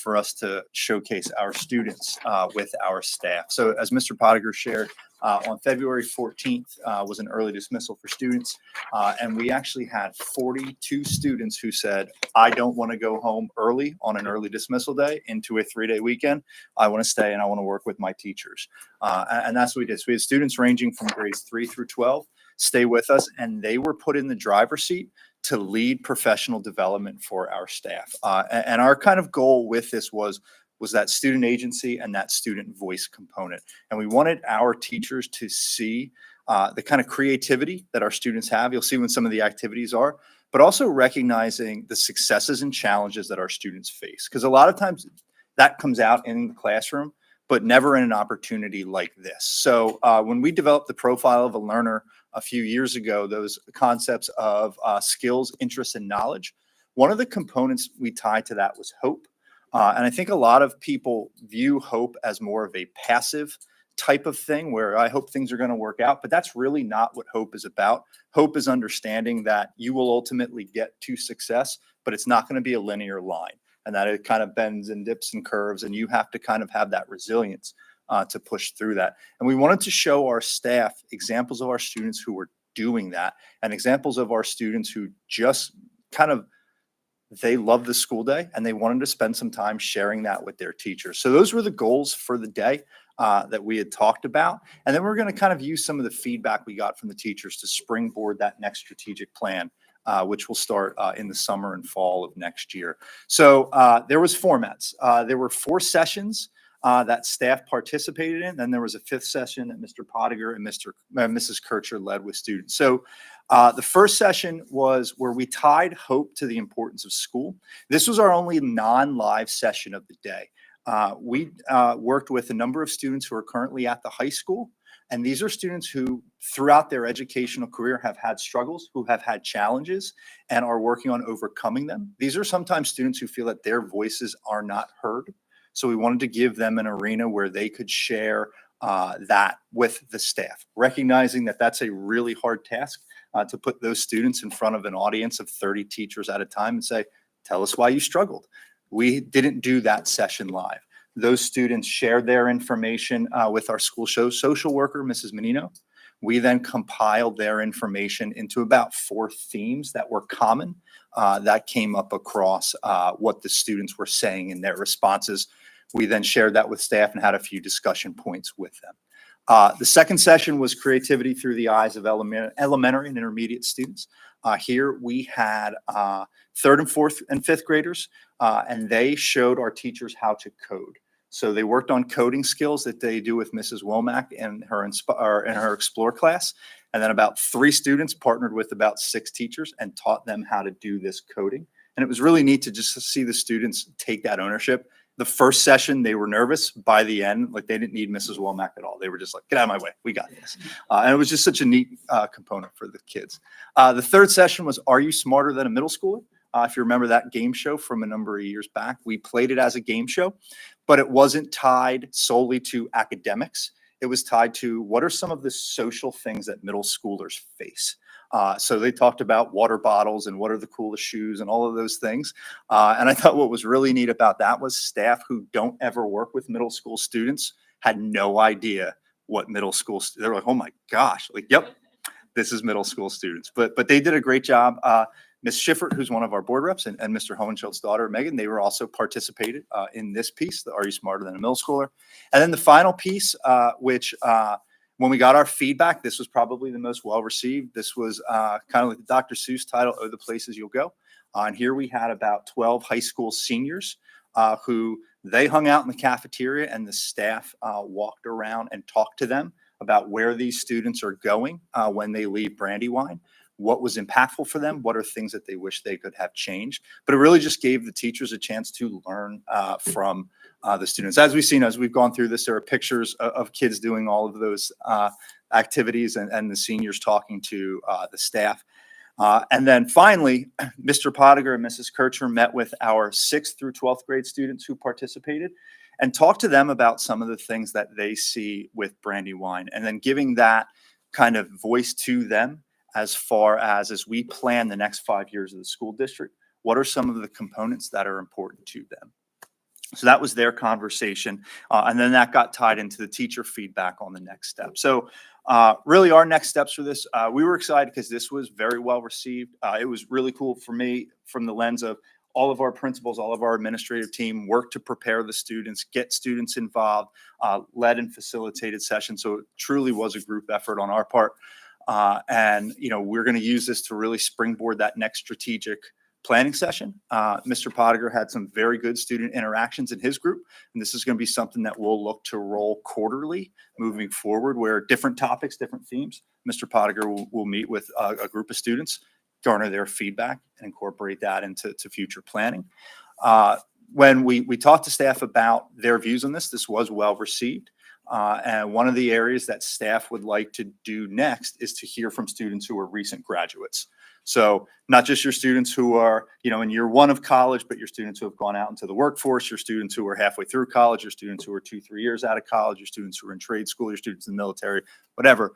Speaker 12: for us to showcase our students with our staff. So as Mr. Pottinger shared, on February 14th was an early dismissal for students. And we actually had 42 students who said, I don't want to go home early on an early dismissal day into a 3-day weekend. I want to stay and I want to work with my teachers. And that's what we did. So we had students ranging from grades 3 through 12 stay with us, and they were put in the driver's seat to lead professional development for our staff. And our kind of goal with this was that student agency and that student voice component. And we wanted our teachers to see the kind of creativity that our students have. You'll see when some of the activities are, but also recognizing the successes and challenges that our students face. Because a lot of times that comes out in the classroom, but never in an opportunity like this. So when we developed the profile of a learner a few years ago, those concepts of skills, interests, and knowledge, one of the components we tied to that was hope. And I think a lot of people view hope as more of a passive type of thing where I hope things are going to work out, but that's really not what hope is about. Hope is understanding that you will ultimately get to success, but it's not going to be a linear line, and that it kind of bends and dips and curves, and you have to kind of have that resilience to push through that. And we wanted to show our staff examples of our students who were doing that, and examples of our students who just kind of, they love the school day and they wanted to spend some time sharing that with their teachers. So those were the goals for the day that we had talked about. And then we're going to kind of use some of the feedback we got from the teachers to springboard that next strategic plan, which will start in the summer and fall of next year. So there was formats. There were 4 sessions that staff participated in. Then there was a 5th session that Mr. Pottinger and Mrs. Kircher led with students. So the first session was where we tied hope to the importance of school. This was our only non-live session of the day. We worked with a number of students who are currently at the high school. And these are students who throughout their educational career have had struggles, who have had challenges and are working on overcoming them. These are sometimes students who feel that their voices are not heard. So we wanted to give them an arena where they could share that with the staff, recognizing that that's a really hard task to put those students in front of an audience of 30 teachers at a time and say, tell us why you struggled. We didn't do that session live. Those students shared their information with our school social worker, Mrs. Menino. We then compiled their information into about 4 themes that were common that came up across what the students were saying in their responses. We then shared that with staff and had a few discussion points with them. The second session was creativity through the eyes of elementary and intermediate students. Here we had 3rd and 4th and 5th graders, and they showed our teachers how to code. So they worked on coding skills that they do with Mrs. Womack in her Explore class. And then about 3 students partnered with about 6 teachers and taught them how to do this coding. And it was really neat to just see the students take that ownership. The first session, they were nervous. By the end, like they didn't need Mrs. Womack at all. They were just like, get out of my way. We got this. And it was just such a neat component for the kids. The 3rd session was, are you smarter than a middle schooler? If you remember that game show from a number of years back, we played it as a game show, but it wasn't tied solely to academics. It was tied to what are some of the social things that middle schoolers face. So they talked about water bottles and what are the coolest shoes and all of those things. And I thought what was really neat about that was staff who don't ever work with middle school students had no idea what middle school, they're like, oh my gosh, like, yep, this is middle school students. But they did a great job. Ms. Schiffert, who's one of our board reps, and Mr. Hohenschild's daughter, Megan, they were also participated in this piece, the Are You Smarter Than a Middle Schooler? And then the final piece, which when we got our feedback, this was probably the most well-received. This was kind of like the Dr. Seuss title, Oh, the Places You'll Go. And here we had about 12 high school seniors who they hung out in the cafeteria and the staff walked around and talked to them about where these students are going when they leave Brandywine, what was impactful for them, what are things that they wish they could have changed. But it really just gave the teachers a chance to learn from the students. As we've seen, as we've gone through this, there are pictures of kids doing all of those activities and the seniors talking to the staff. And then finally, Mr. Pottinger and Mrs. Kircher met with our 6th through 12th grade students who participated and talked to them about some of the things that they see with Brandywine, and then giving that kind of voice to them as far as we plan the next 5 years of the school district, what are some of the components that are important to them? So that was their conversation. And then that got tied into the teacher feedback on the next step. So really our next steps for this, we were excited because this was very well received. It was really cool for me from the lens of all of our principals, all of our administrative team worked to prepare the students, get students involved, led and facilitated sessions. So it truly was a group effort on our part. And, you know, we're going to use this to really springboard that next strategic planning session. Mr. Pottinger had some very good student interactions in his group, and this is going to be something that we'll look to roll quarterly moving forward, where different topics, different themes, Mr. Pottinger will meet with a group of students, garner their feedback, and incorporate that into future planning. When we talked to staff about their views on this, this was well received. And one of the areas that staff would like to do next is to hear from students who are recent graduates. So not just your students who are, you know, in year 1 of college, but your students who have gone out into the workforce, your students who are halfway through college, your students who are 2-3 years out of college, your students who are in trade school, your students in the military, whatever,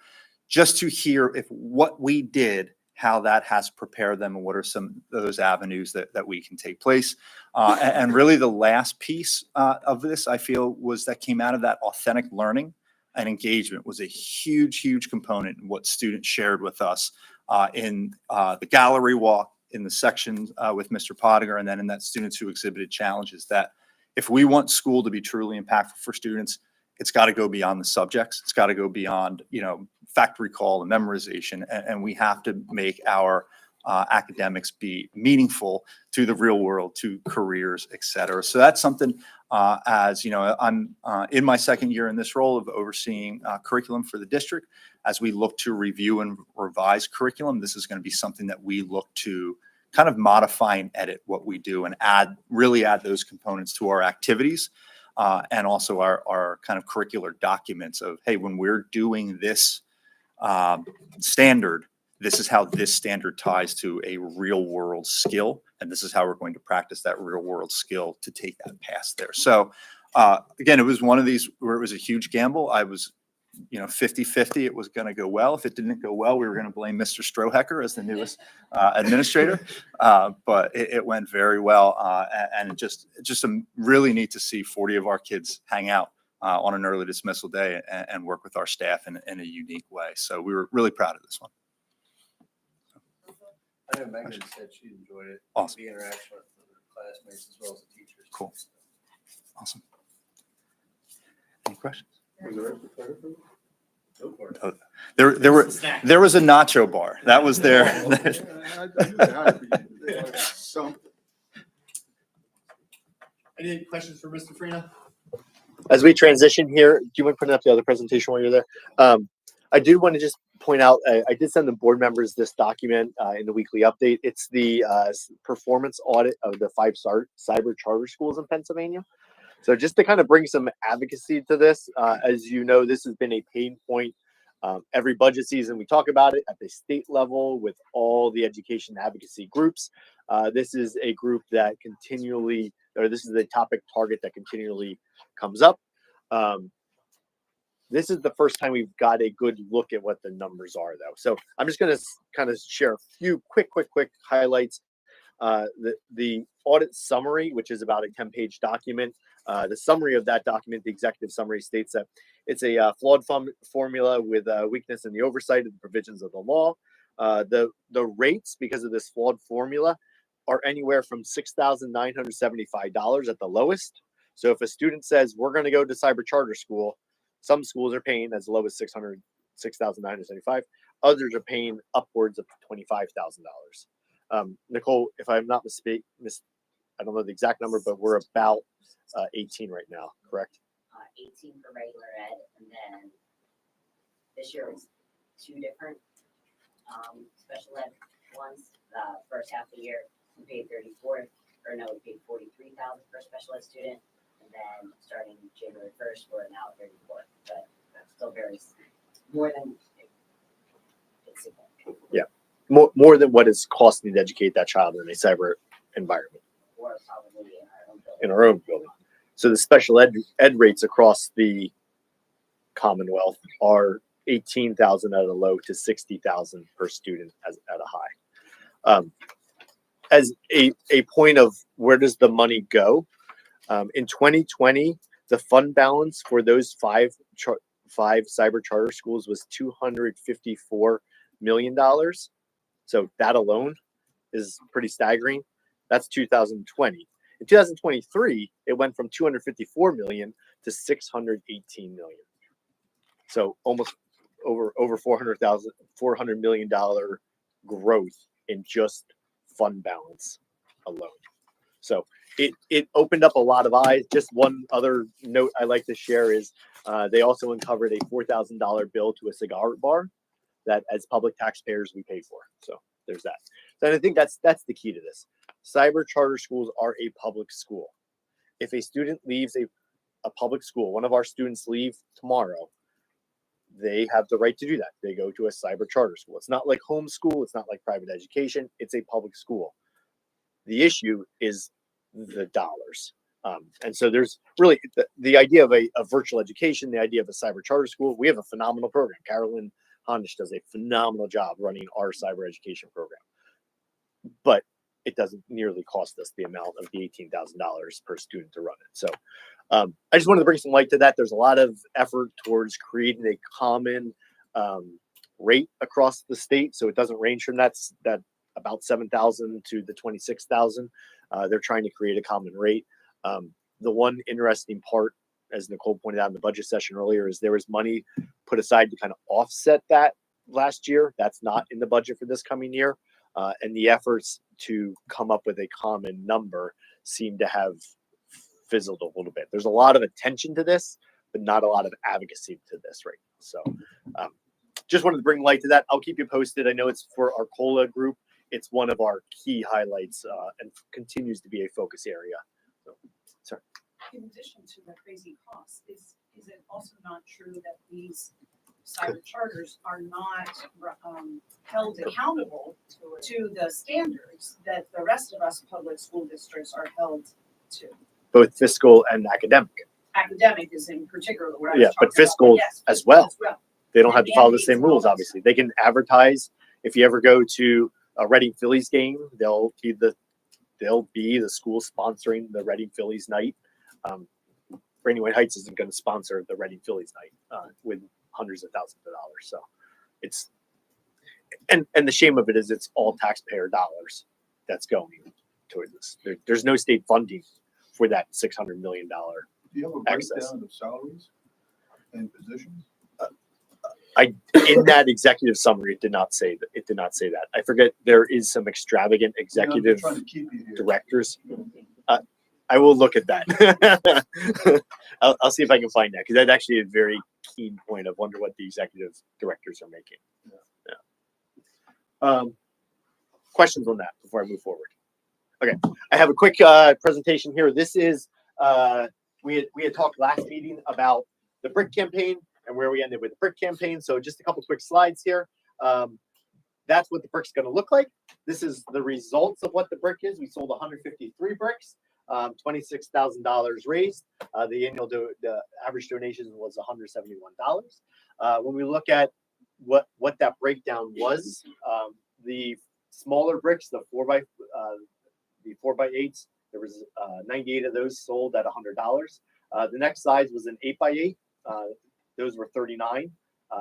Speaker 12: just to hear if what we did, how that has prepared them and what are some of those avenues that we can take place. And really the last piece of this, I feel, was that came out of that authentic learning and engagement was a huge, huge component in what students shared with us in the gallery walk, in the sections with Mr. Pottinger, and then in that students who exhibited challenges, that if we want school to be truly impactful for students, it's got to go beyond the subjects. It's got to go beyond, you know, fact recall and memorization, and we have to make our academics be meaningful to the real world, to careers, et cetera. So that's something, as you know, I'm in my 2nd year in this role of overseeing curriculum for the district. As we look to review and revise curriculum, this is going to be something that we look to kind of modify and edit what we do and really add those components to our activities. And also our kind of curricular documents of, hey, when we're doing this standard, this is how this standard ties to a real world skill. And this is how we're going to practice that real world skill to take that past there. So again, it was one of these where it was a huge gamble. I was, you know, 50-50. It was going to go well. If it didn't go well, we were going to blame Mr. Strohecker as the newest administrator. But it went very well. And just really neat to see 40 of our kids hang out on an early dismissal day and work with our staff in a unique way. So we were really proud of this one.
Speaker 3: I know Megan said she enjoyed it.
Speaker 12: Awesome.
Speaker 3: The interaction with the classmates as well as the teachers.
Speaker 12: Cool. Awesome. Any questions? Oh, there was a nacho bar. That was there.
Speaker 4: Any questions for Mr. Farina? As we transition here, do you want to put up the other presentation while you're there? I do want to just point out, I did send the board members this document in the weekly update. It's the performance audit of the 5 cyber charter schools in Pennsylvania. So just to kind of bring some advocacy to this, as you know, this has been a pain point. Every budget season, we talk about it at the state level with all the education advocacy groups. This is a group that continually, or this is the topic target that continually comes up. This is the first time we've got a good look at what the numbers are, though. So I'm just going to kind of share a few quick highlights. The audit summary, which is about a 10-page document. The summary of that document, the executive summary, states that it's a flawed formula with weakness in the oversight of the provisions of the law. The rates, because of this flawed formula, are anywhere from $6,975 at the lowest. So if a student says, we're going to go to cyber charter school, some schools are paying as low as $6,975. Others are paying upwards of $25,000. Nicole, if I'm not mistaken, I don't know the exact number, but we're about 18 right now, correct?
Speaker 9: 18 for regular ed, and then this year was 2 different special ed ones. First half of the year, we paid we paid 43,000 for a special ed student, and then starting January 1st, we're now at 34. But that's still very more than it's significant.
Speaker 4: Yeah, more than what it's costing to educate that child in a cyber environment.
Speaker 9: Or probably
Speaker 4: in our own building. So the special ed rates across the Commonwealth are 18,000 at a low to 60,000 per student at a high. As a point of where does the money go? In 2020, the fund balance for those five cyber charter schools was $254 million. So that alone is pretty staggering. That's 2020. In 2023, it went from 254 million to 618 million. So almost over $400 million growth in just fund balance alone. So it opened up a lot of eyes. Just one other note I like to share is they also uncovered a $4,000 bill to a cigar bar that as public taxpayers we pay for. So there's that. And I think that's the key to this. Cyber charter schools are a public school. If a student leaves a public school, one of our students leave tomorrow, they have the right to do that. They go to a cyber charter school. It's not like homeschool. It's not like private education. It's a public school. The issue is the dollars. And so there's really the idea of a virtual education, the idea of a cyber charter school. We have a phenomenal program. Carolyn Hondish does a phenomenal job running our cyber education program. But it doesn't nearly cost us the amount of the $18,000 per student to run it. So I just wanted to bring some light to that. There's a lot of effort towards creating a common rate across the state. So it doesn't range from that about 7,000 to the 26,000. They're trying to create a common rate. The one interesting part, as Nicole pointed out in the budget session earlier, is there was money put aside to kind of offset that last year. That's not in the budget for this coming year. And the efforts to come up with a common number seem to have fizzled a little bit. There's a lot of attention to this, but not a lot of advocacy to this right now. So just wanted to bring light to that. I'll keep you posted. I know it's for our COLA group. It's one of our key highlights and continues to be a focus area. So, sorry.
Speaker 11: In addition to the crazy costs, is it also not true that these cyber charters are not held accountable to the standards that the rest of us public school districts are held to?
Speaker 4: Both fiscal and academic.
Speaker 11: Academic is in particular what I was
Speaker 4: Yeah,
Speaker 11: talking
Speaker 4: but
Speaker 11: about,
Speaker 4: fiscal
Speaker 11: yes,
Speaker 4: as well. They don't
Speaker 11: And
Speaker 4: have to follow the
Speaker 11: mandates
Speaker 4: same
Speaker 11: and all
Speaker 4: rules,
Speaker 11: that
Speaker 4: obviously. They can advertise. If you ever go to a Reading Phillies game, they'll be the school sponsoring the Reading Phillies night. Brandywine Heights isn't going to sponsor the Reading Phillies night with hundreds of thousands of dollars. So it's and the shame of it is it's all taxpayer dollars that's going towards this. There's no state funding for that $600 million
Speaker 6: Do you have a
Speaker 4: excess.
Speaker 6: breakdown of salaries and positions?
Speaker 4: In that executive summary, it did not say that. It did not say that. I forget. There is some extravagant
Speaker 6: Yeah, I'm just
Speaker 4: executive
Speaker 6: trying to keep you here.
Speaker 4: directors. I will look at that. I'll see if I can find that because that's actually a very keen point. Of wonder what the executive directors are making. Yeah. Questions on that before I move forward? Okay, I have a quick presentation here. This is we had talked last meeting about the BRIC campaign and where we ended with the BRIC campaign. So just a couple quick slides here. That that's what the brick's going to look like. This is the results of what the brick is. We sold 153 bricks, $26,000 raised. The average donation was $171. When we look at what that breakdown was, the smaller bricks, the 4x8s, there was 98 of those sold at $100. The next size was an 8x8. Those were 39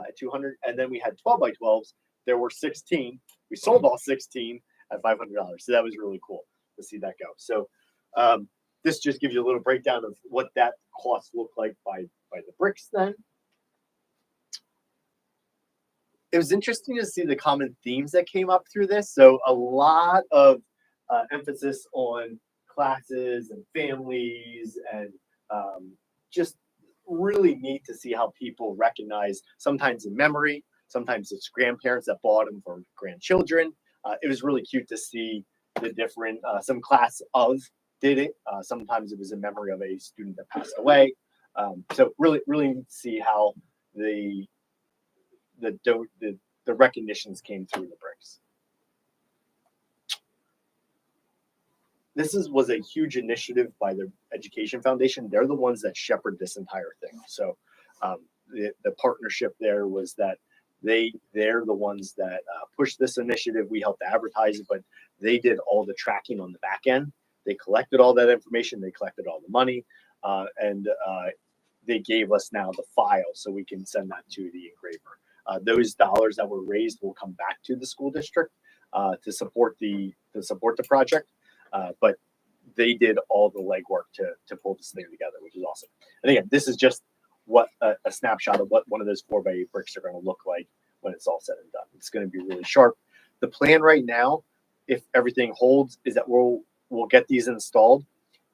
Speaker 4: at 200, and then we had 12x12s. There were 16. We sold all 16 at $500. So that was really cool to see that go. So this just gives you a little breakdown of what that cost looked like by the bricks then. It was interesting to see the common themes that came up through this. So a lot of emphasis on classes and families, and just really neat to see how people recognize, sometimes in memory, sometimes it's grandparents that bought them for grandchildren. It was really cute to see the different, some class of did it. Sometimes it was in memory of a student that passed away. So really neat to see how the recognitions came through the bricks. This was a huge initiative by the Education Foundation. They're the ones that shepherd this entire thing. So the partnership there was that they're the ones that pushed this initiative. We helped advertise it, but they did all the tracking on the back end. They collected all that information. They collected all the money, and they gave us now the file so we can send that to the engraver. Those dollars that were raised will come back to the school district to support the project. But they did all the legwork to pull this thing together, which is awesome. And again, this is just what a snapshot of what one of those 4x8 bricks are going to look like when it's all said and done. It's going to be really sharp. The plan right now, if everything holds, is that we'll get these installed,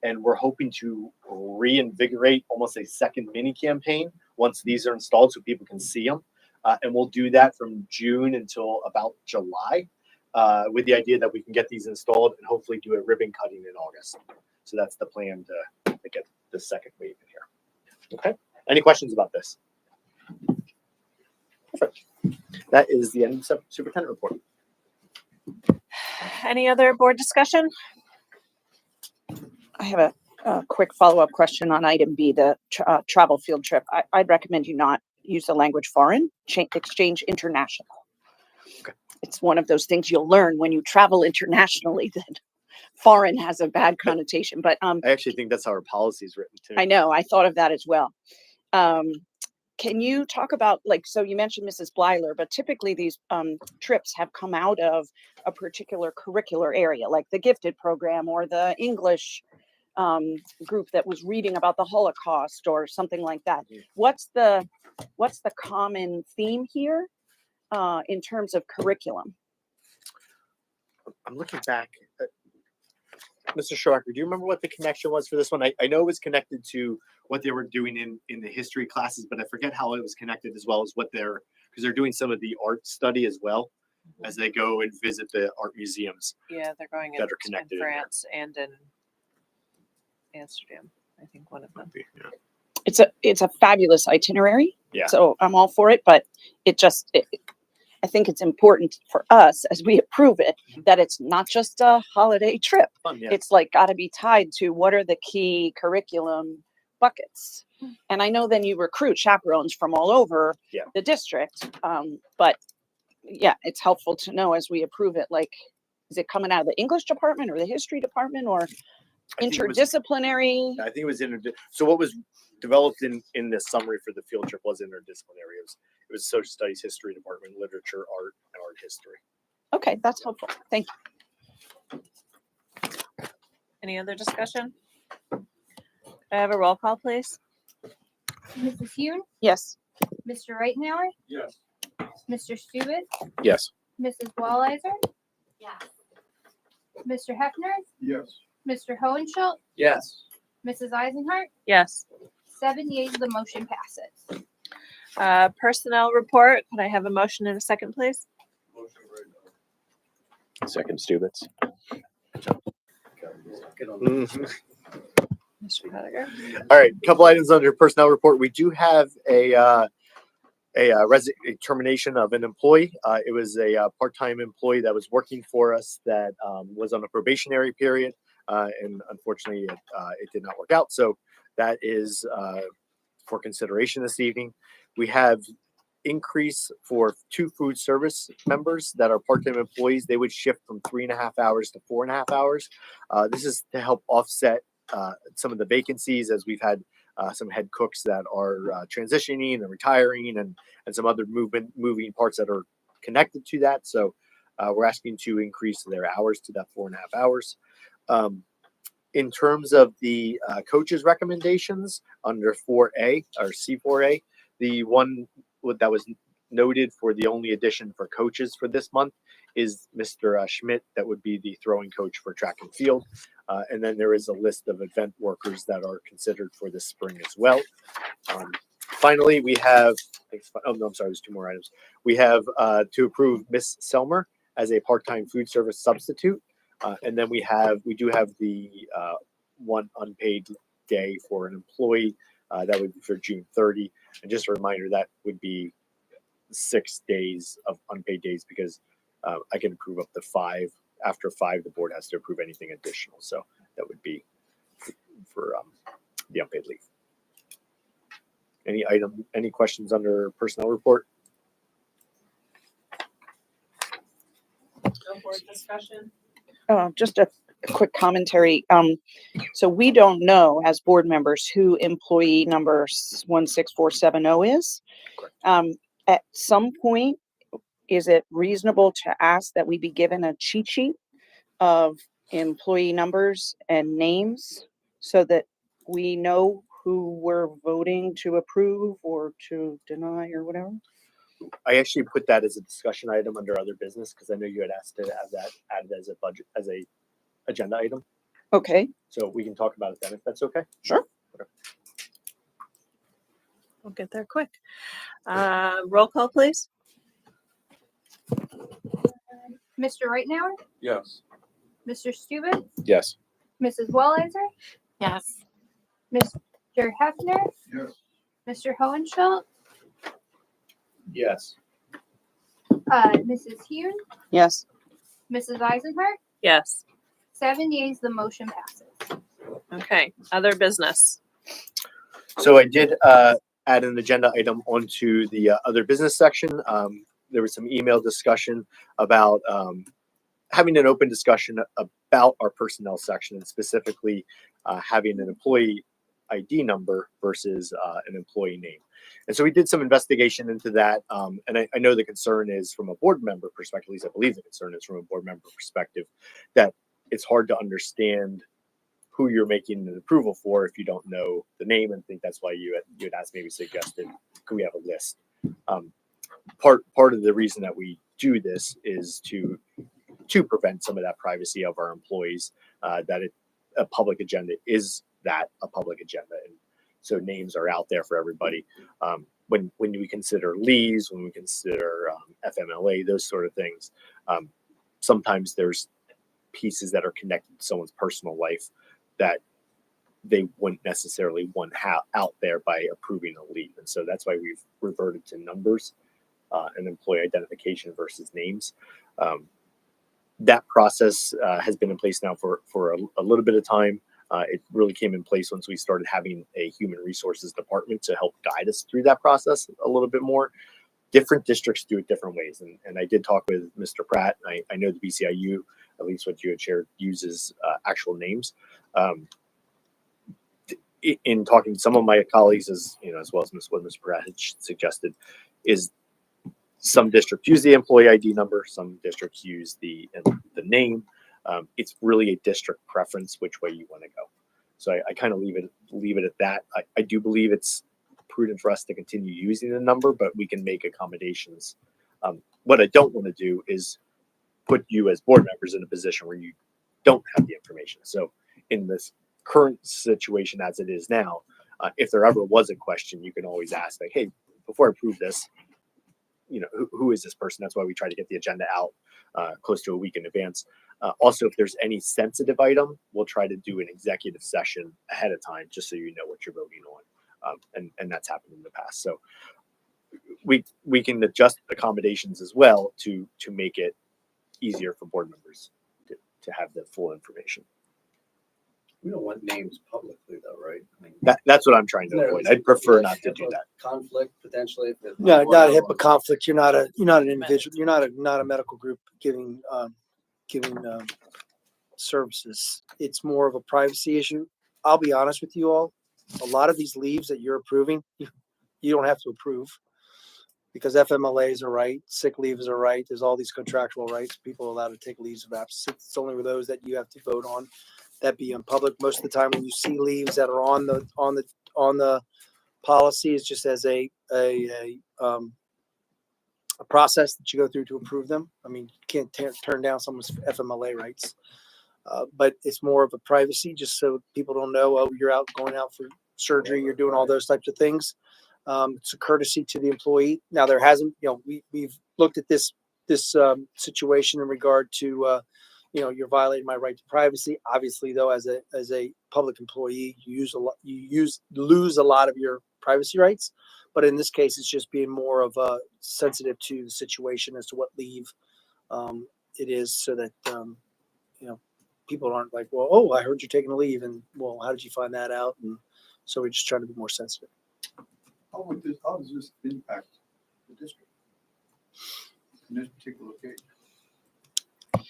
Speaker 4: and we're hoping to reinvigorate almost a second mini campaign once these are installed so people can see them. And we'll do that from June until about July, with the idea that we can get these installed and hopefully do a ribbon cutting in August. So that's the plan to get the second wave in here. Okay. Any questions about this? Perfect. That is the end of the superintendent report.
Speaker 2: Any other board discussion?
Speaker 7: I have a quick follow-up question on item B, the travel field trip. I'd recommend you not use the language foreign, exchange international.
Speaker 4: Okay.
Speaker 7: It's one of those things you'll learn when you travel internationally that foreign has a bad connotation, but
Speaker 4: I actually think that's how our policy is written too.
Speaker 7: I know, I thought of that as well. Can you talk about, so you mentioned Mrs. Blyler, but typically these trips have come out of a particular curricular area, like the gifted program or the English group that was reading about the Holocaust or something like that. What's the common theme here in terms of curriculum?
Speaker 4: I'm looking back. Mr. Schrocker, do you remember what the connection was for this one? I know it was connected to what they were doing in the history classes, but I forget how it was connected as well as because they're doing some of the art study as well as they go and visit the art museums.
Speaker 2: Yeah, they're going
Speaker 4: that are connected
Speaker 2: in France and in Amsterdam. I think one of them.
Speaker 4: Yeah.
Speaker 7: It's a fabulous itinerary.
Speaker 4: Yeah.
Speaker 7: So I'm all for it, but I think it's important for us as we approve it that it's not just a holiday trip.
Speaker 4: Fun, yeah.
Speaker 7: It's got to be tied to what are the key curriculum buckets. And I know then you recruit chaperones from all over the district. But yeah, it's helpful to know as we approve it, is it coming out of the English department or the history department or interdisciplinary?
Speaker 4: I think it was so what was developed in this summary for the field trip was interdisciplinary. It was social studies, history department, literature, art, and art history.
Speaker 7: Okay, that's helpful. Thank you.
Speaker 2: Any other discussion? Could I have a roll call, please?
Speaker 14: Mrs. Hune,
Speaker 7: Yes.
Speaker 14: Mr. Reitenauer,
Speaker 6: Yes.
Speaker 14: Mr. Stubitz,
Speaker 8: Yes.
Speaker 14: Mrs. Walliser,
Speaker 1: Yes.
Speaker 14: Mr. Hefner,
Speaker 6: Yes.
Speaker 14: Mr. Hohenschult,
Speaker 3: Yes.
Speaker 14: Mrs. Eisenhart,
Speaker 2: Yes.
Speaker 14: 7 yeas, the motion passes.
Speaker 2: Personnel report. Could I have a motion and a second, please?
Speaker 8: Second, Stubitz.
Speaker 3: Get on.
Speaker 2: Mr. Pettiger.
Speaker 4: All right, a couple items under personnel report. We do have a a termination of an employee. It was a part-time employee that was working for us that was on a probationary period, and unfortunately, it did not work out. So that is for consideration this evening. We have increase for 2 food service members that are part-time employees. They would shift from 3.5 hours to 4.5 hours. This is to help offset some of the vacancies, as we've had some head cooks that are transitioning and retiring, and some other moving parts that are connected to that. So we're asking to increase their hours to that 4.5 hours. In terms of the coaches' recommendations under 4A or C4A, the one that was noted for the only addition for coaches for this month is Mr. Schmidt. That would be the throwing coach for track and field. And then there is a list of event workers that are considered for this spring as well. Finally, we have, oh no, I'm sorry, there's 2 more items. We have to approve Miss Selmer as a part-time food service substitute. And then we do have the 1 unpaid day for an employee that would be for June 30. And just a reminder, that would be 6 days of unpaid days, because I can approve up to 5. After 5, the board has to approve anything additional. So that would be for the unpaid leave. Any questions under personnel report?
Speaker 2: No board discussion.
Speaker 7: Just a quick commentary. So we don't know as board members who employee number 16470 is. At some point, is it reasonable to ask that we be given a cheat sheet of employee numbers and names so that we know who we're voting to approve or to deny or whatever?
Speaker 4: I actually put that as a discussion item under other business, because I know you had asked to have that added as a budget, as a agenda item.
Speaker 7: Okay.
Speaker 4: So we can talk about it then, if that's okay.
Speaker 7: Sure.
Speaker 4: Okay.
Speaker 2: We'll get there quick. Roll call, please.
Speaker 14: Mr. Reitnauer,
Speaker 8: Yes.
Speaker 14: Mr. Stubitz,
Speaker 8: Yes.
Speaker 14: Mrs. Wellizer,
Speaker 10: Yes.
Speaker 14: Mr. Hefner,
Speaker 6: Yes.
Speaker 14: Mr. Hohenschult,
Speaker 3: Yes.
Speaker 14: Mrs. Hune,
Speaker 7: Yes.
Speaker 14: Mrs. Eisenhart.
Speaker 2: Yes.
Speaker 14: 7 yeas, the motion passes.
Speaker 2: Okay. Other business.
Speaker 4: So I did add an agenda item onto the other business section. There was some email discussion about having an open discussion about our personnel section, and specifically having an employee ID number versus an employee name. And so we did some investigation into that. And I know the concern is from a board member perspective, at least I believe the concern is from a board member perspective, that it's hard to understand who you're making an approval for if you don't know the name. And I think that's why you had asked, maybe suggested, could we have a list? Part of the reason that we do this is to prevent some of that privacy of our employees, that a public agenda is a public agenda. And so names are out there for everybody. When we consider leaves, when we consider FMLA, those sort of things, sometimes there's pieces that are connected to someone's personal life that they wouldn't necessarily want out there by approving a leave. And so that's why we've reverted to numbers and employee identification versus names. That process has been in place now for a little bit of time. It really came in place once we started having a human resources department to help guide us through that process a little bit more. Different districts do it different ways. And I did talk with Mr. Pratt. I know the BCIU, at least what you had shared, uses actual names. In talking to some of my colleagues, as well as what Mr. Pratt had suggested, is some districts use the employee ID number, some districts use the name. It's really a district preference which way you want to go. So I kind of leave it at that. I do believe it's prudent for us to continue using the number, but we can make accommodations. What I don't want to do is put you as board members in a position where you don't have the information. So in this current situation as it is now, if there ever was a question, you can always ask, like, hey, before I approve this, who is this person? That's why we try to get the agenda out close to a week in advance. Also, if there's any sensitive item, we'll try to do an executive session ahead of time, just so you know what you're voting on. And that's happened in the past. So we can adjust accommodations as well to make it easier for board members to have the full information.
Speaker 3: We don't want names publicly though, right? I mean,
Speaker 4: That's what I'm trying to avoid. I'd prefer not to do that.
Speaker 3: Conflict potentially.
Speaker 5: No, not a HIPAA conflict. You're not an individual. You're not a medical group giving services. It's more of a privacy issue. I'll be honest with you all. A lot of these leaves that you're approving, you don't have to approve because FMLAs are right, sick leaves are right. There's all these contractual rights. People are allowed to take leaves of absence. It's only with those that you have to vote on. That be in public. Most of the time, when you see leaves that are on the policy, it's just as a process that you go through to approve them. I mean, you can't turn down someone's FMLA rights. But it's more of a privacy, just so people don't know, oh, you're going out for surgery, you're doing all those types of things. It's a courtesy to the employee. Now, there hasn't, we've looked at this situation in regard to, you're violating my right to privacy. Obviously, though, as a public employee, you lose a lot of your privacy rights. But in this case, it's just being more of a sensitive to the situation as to what leave it is, so that people aren't like, well, oh, I heard you're taking a leave, and well, how did you find that out? And so we're just trying to be more sensitive.
Speaker 6: How does this impact the district in this particular case?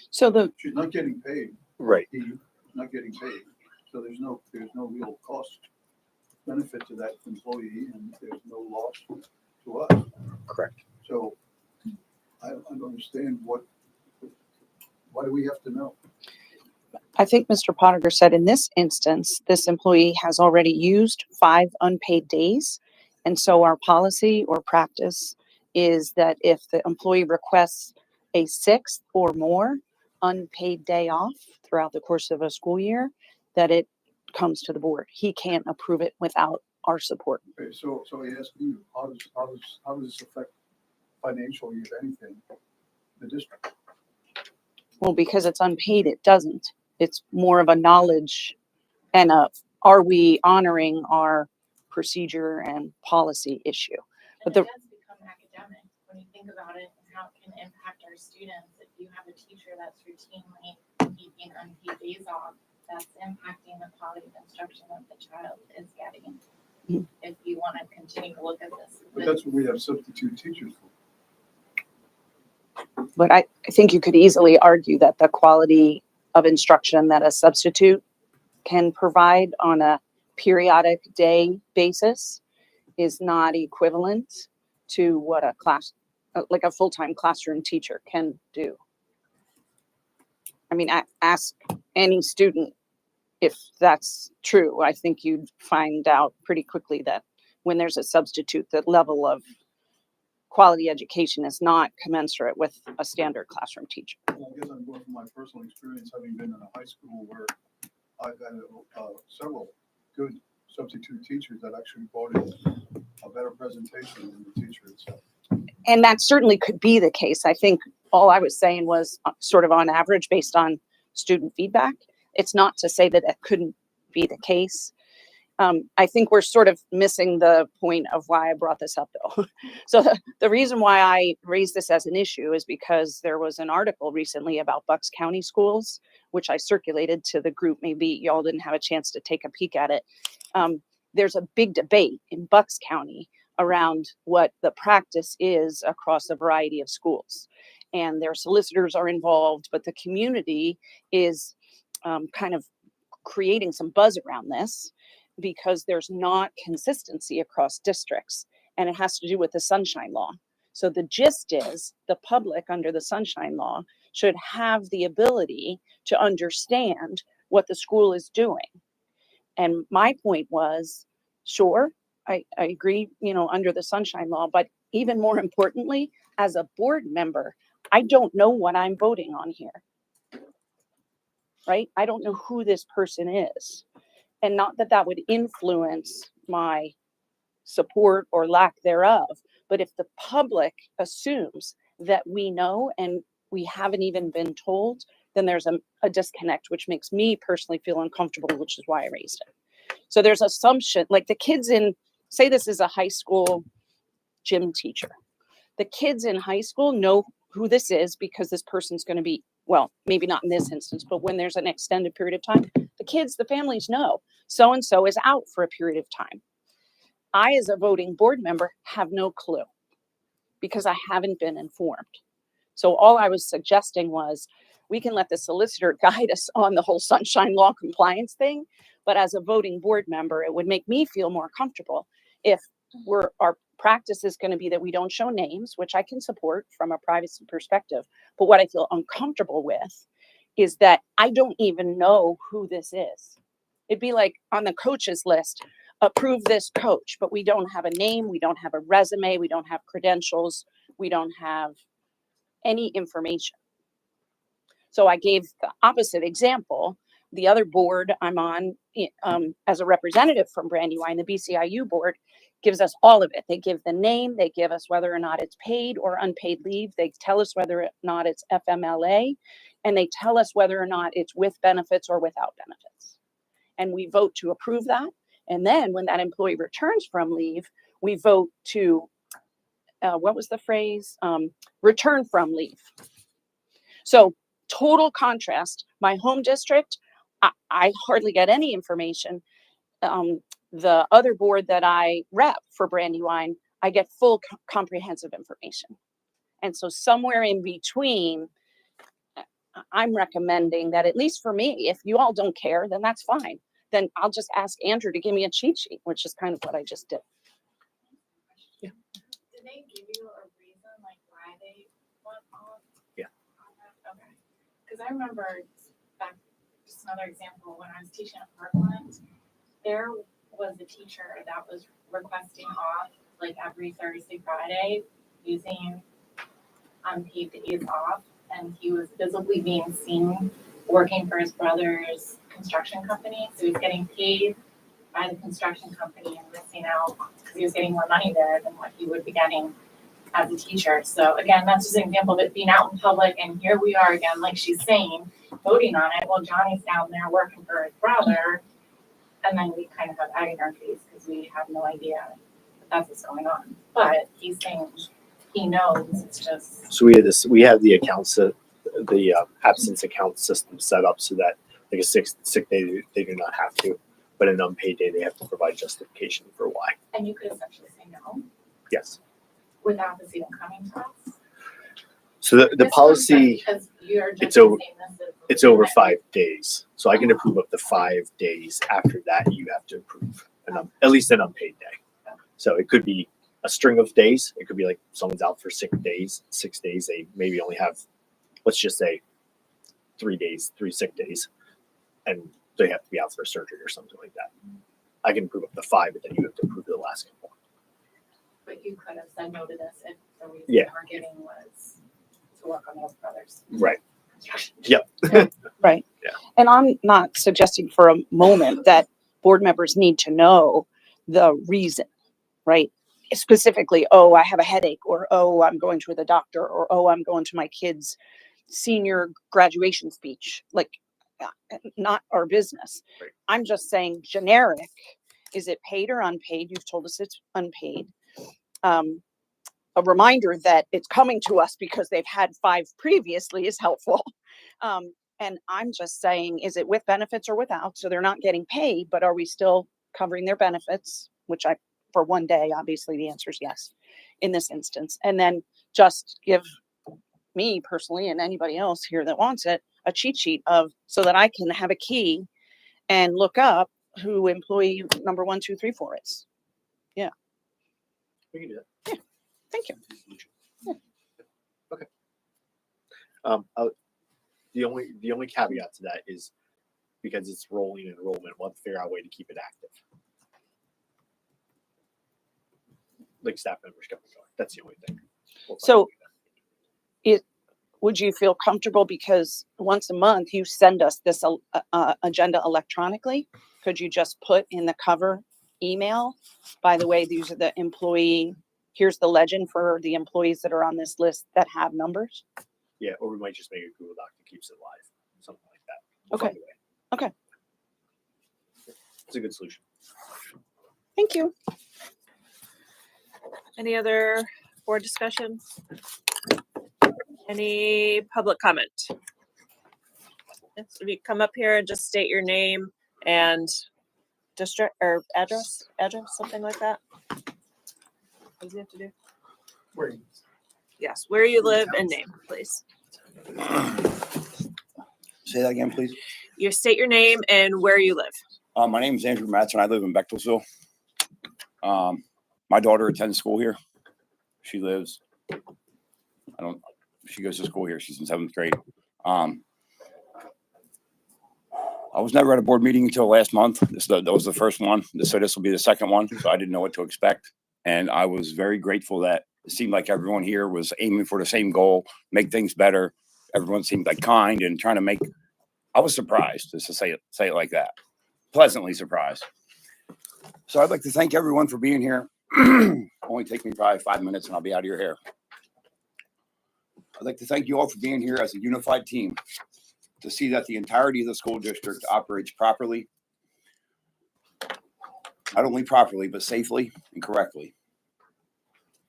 Speaker 7: So
Speaker 6: She's not getting paid.
Speaker 4: Right.
Speaker 6: He's not getting paid. So there's no real cost benefit to that employee, and there's no loss to us.
Speaker 4: Correct.
Speaker 6: So I don't understand why do we have to know?
Speaker 7: I think Mr. Pottinger said in this instance, this employee has already used 5 unpaid days. And so our policy or practice is that if the employee requests a 6th or more unpaid day off throughout the course of a school year, that it comes to the board. He can't approve it without our support.
Speaker 6: Okay, so he asked you, how does this affect financially, if anything, the district?
Speaker 7: Well, because it's unpaid, it doesn't. It's more of a knowledge and are we honoring our procedure and policy issue? But
Speaker 10: And it does become academic when you think about it and how it can impact our students. If you have a teacher that's routinely taking unpaid days off, that's impacting the quality of instruction that the child is getting.
Speaker 7: Mm-hmm.
Speaker 10: If you want to continue to look at this.
Speaker 6: But that's what we have substitute teachers for.
Speaker 7: But I think you could easily argue that the quality of instruction that a substitute can provide on a periodic day basis is not equivalent to what a like a full-time classroom teacher can do. I mean, ask any student if that's true. I think you'd find out pretty quickly that when there's a substitute, the level of quality education is not commensurate with a standard classroom teacher.
Speaker 6: Well, I guess I'm going from my personal experience, having been in a high school where I've had several good substitute teachers that actually brought in a better presentation than the teacher itself.
Speaker 7: And that certainly could be the case. I think all I was saying was sort of on average based on student feedback. It's not to say that it couldn't be the case. I think we're sort of missing the point of why I brought this up, though. So the reason why I raised this as an issue is because there was an article recently about Bucks County schools, which I circulated to the group. Maybe y'all didn't have a chance to take a peek at it. There's a big debate in Bucks County around what the practice is across a variety of schools. And their solicitors are involved, but the community is kind of creating some buzz around this, because there's not consistency across districts, and it has to do with the Sunshine Law. So the gist is the public under the Sunshine Law should have the ability to understand what the school is doing. And my point was, sure, I agree, under the Sunshine Law, but even more importantly, as a board member, I don't know what I'm voting on here, right? I don't know who this person is. And not that that would influence my support or lack thereof, but if the public assumes that we know and we haven't even been told, then there's a disconnect, which makes me personally feel uncomfortable, which is why I raised it. So there's assumption, like the kids say this is a high school gym teacher, The kids in high school know who this is because this person's going to be, well, maybe not in this instance, but when there's an extended period of time, the kids, the families know so-and-so is out for a period of time. I, as a voting board member, have no clue because I haven't been informed. So all I was suggesting was we can let the solicitor guide us on the whole sunshine law compliance thing. But as a voting board member, it would make me feel more comfortable if our practice is going to be that we don't show names, which I can support from a privacy perspective. But what I feel uncomfortable with is that I don't even know who this is. It'd be like on the coaches list, approve this coach, but we don't have a name, we don't have a resume, we don't have credentials, we don't have any information. So I gave the opposite example. The other board I'm on as a representative from Brandywine, the BCIU board, gives us all of it. They give the name, they give us whether or not it's paid or unpaid leave, they tell us whether or not it's FMLA, and they tell us whether or not it's with benefits or without benefits. And we vote to approve that. And then when that employee returns from leave, we vote to, what was the phrase? Return from leave. So total contrast, my home district, I hardly get any information. The other board that I rep for Brandywine, I get full comprehensive information. And so somewhere in between, I'm recommending that, at least for me, if you all don't care, then that's fine. Then I'll just ask Andrew to give me a cheat sheet, which is kind of what I just did.
Speaker 10: Did they give you a reason, like why they went off?
Speaker 4: Yeah.
Speaker 10: Okay. Because I remember back, just another example, when I was teaching at Parkland, there was a teacher that was requesting off like every Thursday, Friday, using unpaid days off, and he was visibly being seen working for his brother's construction company. So he's getting paid by the construction company and missing out because he was getting more money there than what he would be getting as a teacher. So again, that's just an example of it being out in public, and here we are again, like she's saying, voting on it. Well, Johnny's down there working for his brother, and then we kind of have egg in our face because we have no idea that that's what's going on. But he's saying he knows, it's just.
Speaker 4: So we have the accounts, the absence account system set up so that like a sick day, they do not have to, but an unpaid day, they have to provide justification for why.
Speaker 10: And you could essentially say no
Speaker 4: Yes.
Speaker 10: without this even coming to us.
Speaker 4: So the policy,
Speaker 10: it's
Speaker 4: it's over 5 days. So I can approve up to 5 days. After that, you have to approve at least an unpaid day. So it could be a string of days. It could be like someone's out for 6 days. 6 days, they maybe only have, let's just say 3 days, 3 sick days, and they have to be out for surgery or something like that. I can approve up to 5, but then you have to approve the last couple.
Speaker 10: But you could have said no to this if the reason
Speaker 4: Yeah.
Speaker 10: you were giving was to work on those brothers.
Speaker 4: Right. Yep.
Speaker 7: Right.
Speaker 4: Yeah.
Speaker 7: And I'm not suggesting for a moment that board members need to know the reason, right? Specifically, oh, I have a headache, or oh, I'm going to the doctor, or oh, I'm going to my kid's senior graduation speech. Like, not our business.
Speaker 4: Right.
Speaker 7: I'm just saying generic. Is it paid or unpaid? You've told us it's unpaid. A reminder that it's coming to us because they've had 5 previously is helpful. And I'm just saying, is it with benefits or without? So they're not getting paid, but are we still covering their benefits? Which for 1 day, obviously the answer is yes in this instance. And then just give me personally and anybody else here that wants it, a cheat sheet so that I can have a key and look up who employee number 1, 2, 3, 4 is. Yeah.
Speaker 4: We can do that.
Speaker 7: Yeah. Thank you. Yeah.
Speaker 4: Okay. The only caveat to that is because it's rolling enrollment, we'll have to figure out a way to keep it active. Like staff members come and go. That's the only thing.
Speaker 7: So would you feel comfortable because once a month you send us this agenda electronically? Could you just put in the cover email, by the way, these are the employee, here's the legend for the employees that are on this list that have numbers?
Speaker 4: Yeah, or we might just make a Google Doc that keeps it live, something like that. We'll
Speaker 7: Okay.
Speaker 4: find a way.
Speaker 7: Okay.
Speaker 4: It's a good solution.
Speaker 7: Thank you.
Speaker 2: Any other board discussion? Any public comment? Yes, if you come up here and just state your name and district or address, something like that. What does he have to do? Yes, where you live and name, please.
Speaker 16: Say that again, please.
Speaker 2: You state your name and where you live.
Speaker 16: My name is Andrew Matson. I live in Bechtelsville. My daughter attends school here. She lives, she goes to school here. She's in 7th grade. I was never at a board meeting until last month. That was the first one. So this will be the second one. So I didn't know what to expect. And I was very grateful that it seemed like everyone here was aiming for the same goal, make things better. Everyone seemed like kind and trying to make, I was surprised, just to say it like that. Pleasantly surprised. So I'd like to thank everyone for being here. Only take me probably 5 minutes and I'll be out of your hair. I'd like to thank you all for being here as a unified team to see that the entirety of the school district operates properly, not only properly, but safely and correctly,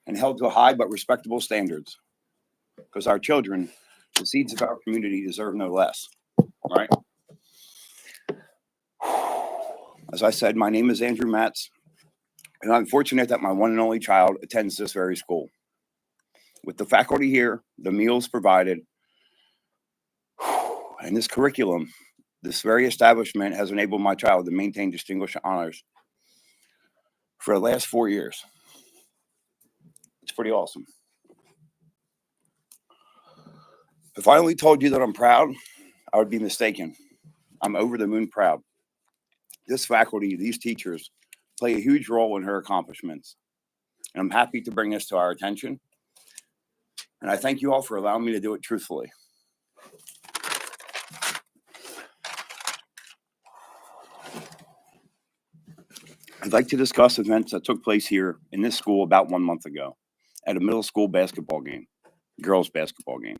Speaker 16: and held to high but respectable standards. Because our children, the seeds of our community, deserve no less, right? As I said, my name is Andrew Matz, and I'm fortunate that my one and only child attends this very school. With the faculty here, the meals provided, and this curriculum, this very establishment has enabled my child to maintain distinguished honors for the last 4 years. It's pretty awesome. If I only told you that I'm proud, I would be mistaken. I'm over the moon proud. This faculty, these teachers, play a huge role in her accomplishments. And I'm happy to bring this to our attention. And I thank you all for allowing me to do it truthfully. I'd like to discuss events that took place here in this school about 1 month ago at a middle school basketball game, girls basketball game.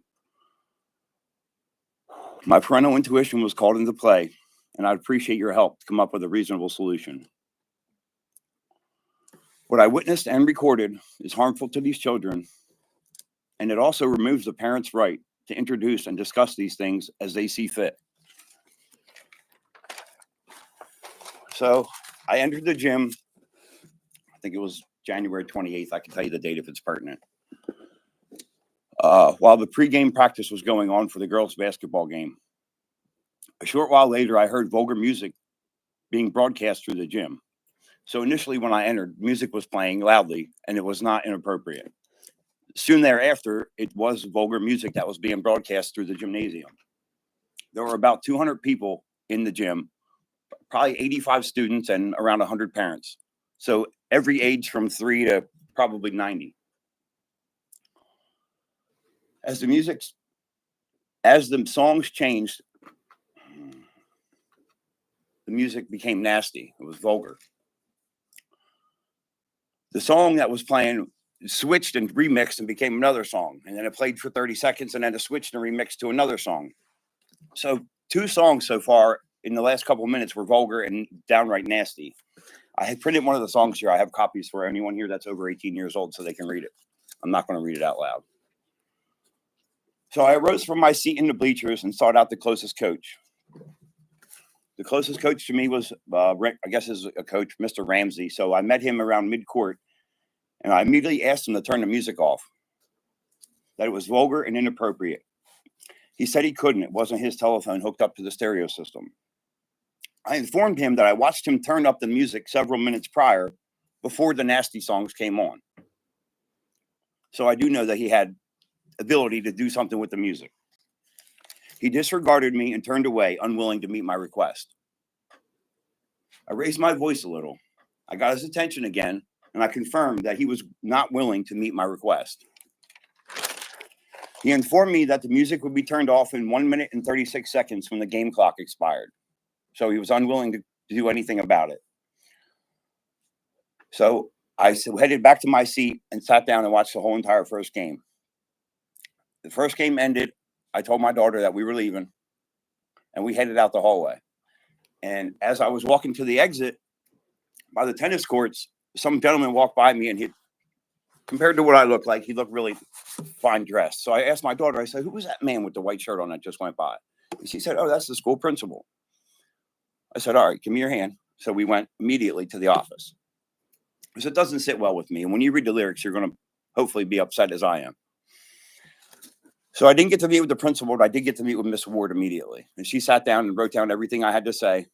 Speaker 16: My parental intuition was called into play, and I'd appreciate your help to come up with a reasonable solution. What I witnessed and recorded is harmful to these children, and it also removes the parents' right to introduce and discuss these things as they see fit. So I entered the gym, I think it was January 28th. I can tell you the date if it's pertinent. While the pregame practice was going on for the girls' basketball game. A short while later, I heard vulgar music being broadcast through the gym. So initially when I entered, music was playing loudly and it was not inappropriate. Soon thereafter, it was vulgar music that was being broadcast through the gymnasium. There were about 200 people in the gym, probably 85 students and around 100 parents. So every age from 3 to probably 90. As the songs changed, the music became nasty. It was vulgar. The song that was playing switched and remixed and became another song. And then it played for 30 seconds and then it switched and remixed to another song. So 2 songs so far in the last couple of minutes were vulgar and downright nasty. I had printed one of the songs here. I have copies for anyone here that's over 18 years old so they can read it. I'm not going to read it out loud. So I arose from my seat in the bleachers and sought out the closest coach. The closest coach to me was, I guess is a coach, Mr. Ramsey. So I met him around mid-court and I immediately asked him to turn the music off, that it was vulgar and inappropriate. He said he couldn't. It wasn't his telephone hooked up to the stereo system. I informed him that I watched him turn up the music several minutes prior before the nasty songs came on. So I do know that he had ability to do something with the music. He disregarded me and turned away, unwilling to meet my request. I raised my voice a little. I got his attention again, and I confirmed that he was not willing to meet my request. He informed me that the music would be turned off in 1 minute and 36 seconds when the game clock expired. So he was unwilling to do anything about it. So I headed back to my seat and sat down and watched the whole entire first game. The first game ended. I told my daughter that we were leaving and we headed out the hallway. And as I was walking to the exit by the tennis courts, some gentleman walked by me and compared to what I look like, he looked really fine dressed. So I asked my daughter, I said, who was that man with the white shirt on that just went by? And she said, oh, that's the school principal. I said, all right, give me your hand. So we went immediately to the office. Because it doesn't sit well with me. And when you read the lyrics, you're going to hopefully be upset as I am. So I didn't get to meet with the principal, but I did get to meet with Miss Ward immediately. And she sat down and wrote down everything I had to say.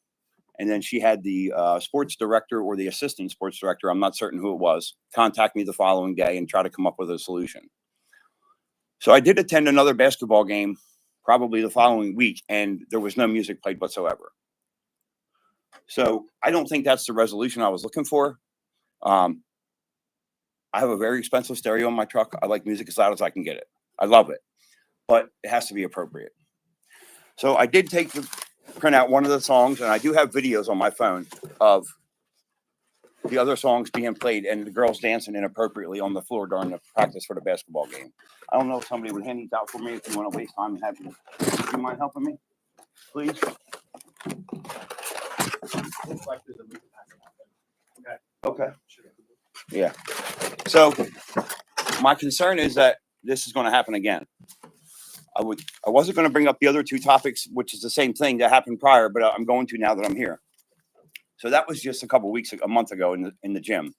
Speaker 16: And then she had the sports director or the assistant sports director, I'm not certain who it was, contact me the following day and try to come up with a solution. So I did attend another basketball game probably the following week, and there was no music played whatsoever. So I don't think that's the resolution I was looking for. I have a very expensive stereo in my truck. I like music as loud as I can get it. I love it, but it has to be appropriate. So I did print out one of the songs, and I do have videos on my phone of the other songs being played and the girls dancing inappropriately on the floor during the practice for the basketball game. I don't know if somebody would hand these out for me if you want to waste time and have you. Do you mind helping me, please? Okay. Yeah. So my concern is that this is going to happen again. I wasn't going to bring up the other two topics, which is the same thing that happened prior, but I'm going to now that I'm here. So that was just a month ago in the gym.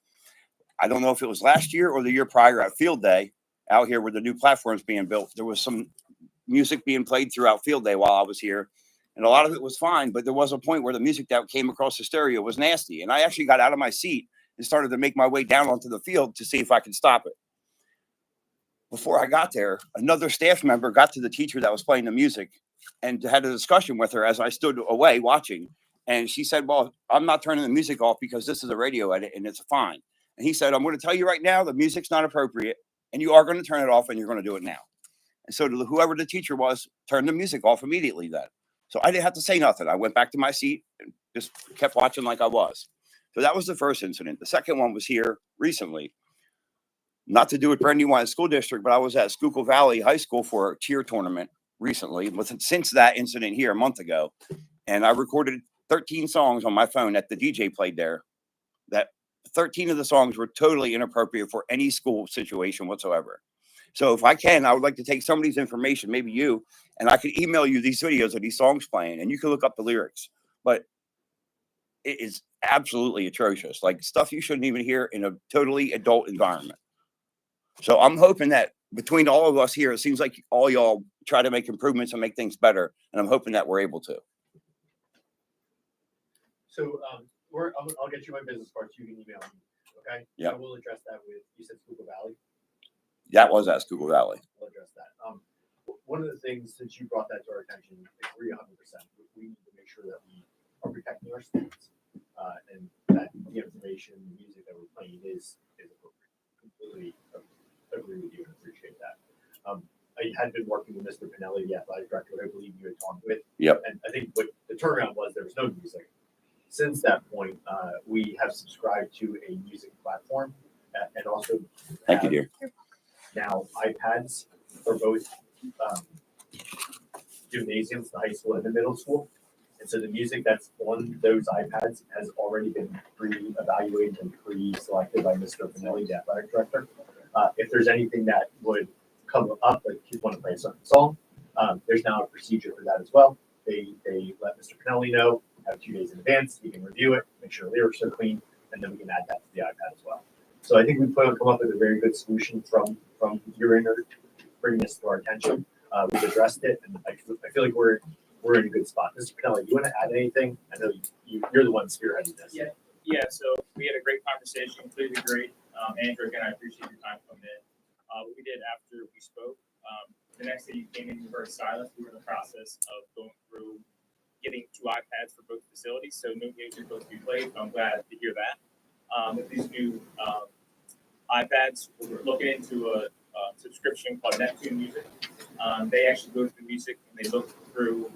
Speaker 16: I don't know if it was last year or the year prior at Field Day out here where the new platform's being built. There was some music being played throughout Field Day while I was here. And a lot of it was fine, but there was a point where the music that came across the stereo was nasty. And I actually got out of my seat and started to make my way down onto the field to see if I could stop it. Before I got there, another staff member got to the teacher that was playing the music and had a discussion with her as I stood away watching. And she said, well, I'm not turning the music off because this is a radio edit and it's fine. And he said, I'm going to tell you right now, the music's not appropriate and you are going to turn it off and you're going to do it now. And so whoever the teacher was turned the music off immediately then. So I didn't have to say nothing. I went back to my seat and just kept watching like I was. So that was the first incident. The second one was here recently. Not to do with Brandywine School District, but I was at Schuylkill Valley High School for a cheer tournament recently, since that incident here a month ago. And I recorded 13 songs on my phone that the DJ played there. That 13 of the songs were totally inappropriate for any school situation whatsoever. So if I can, I would like to take somebody's information, maybe you, and I could email you these videos of these songs playing and you can look up the lyrics. But it is absolutely atrocious. Like stuff you shouldn't even hear in a totally adult environment. So I'm hoping that between all of us here, it seems like all y'all try to make improvements and make things better. And I'm hoping that we're able to.
Speaker 4: So I'll get you my business cards. You can email me. Okay.
Speaker 16: Yeah.
Speaker 4: I will address that with, you said Schuylkill Valley.
Speaker 16: That was at Schuylkill Valley.
Speaker 4: I'll address that. One of the things, since you brought that to our attention, I agree 100%. We need to make sure that we are protecting our students and that the information, the music that we're playing is appropriate. Completely agree with you and appreciate that. I had been working with Mr. Pinelli, the athletic director, I believe you had talked with.
Speaker 16: Yep.
Speaker 4: And I think what the turnaround was, there was no music. Since that point, we have subscribed to a music platform and also
Speaker 16: Thank you, dear.
Speaker 4: now iPads for both gymnasiums, the high school and the middle school. And so the music that's on those iPads has already been pre-evaluated and pre-selected by Mr. Pinelli, the athletic director. If there's anything that would come up, like kids want to play a certain song, there's now a procedure for that as well. They let Mr. Pinelli know, have 2 days in advance, he can review it, make sure the lyrics are clean, and then we can add that to the iPad as well. So I think we plan to come up with a very good solution from your end, bringing this to our attention. We've addressed it, and I feel like we're in a good spot. Mr. Pinelli, you want to add anything? I know you're the one spearheading this.
Speaker 17: Yeah. So we had a great conversation, completely great. Andrew, again, I appreciate your time coming in. What we did after we spoke, the next day you came in, you were very silent. We were in the process of going through getting 2 iPads for both facilities, so no games are supposed to be played. So I'm glad to hear that. With these new iPads, we're looking into a subscription called Neptune Music. They actually go through music and they look through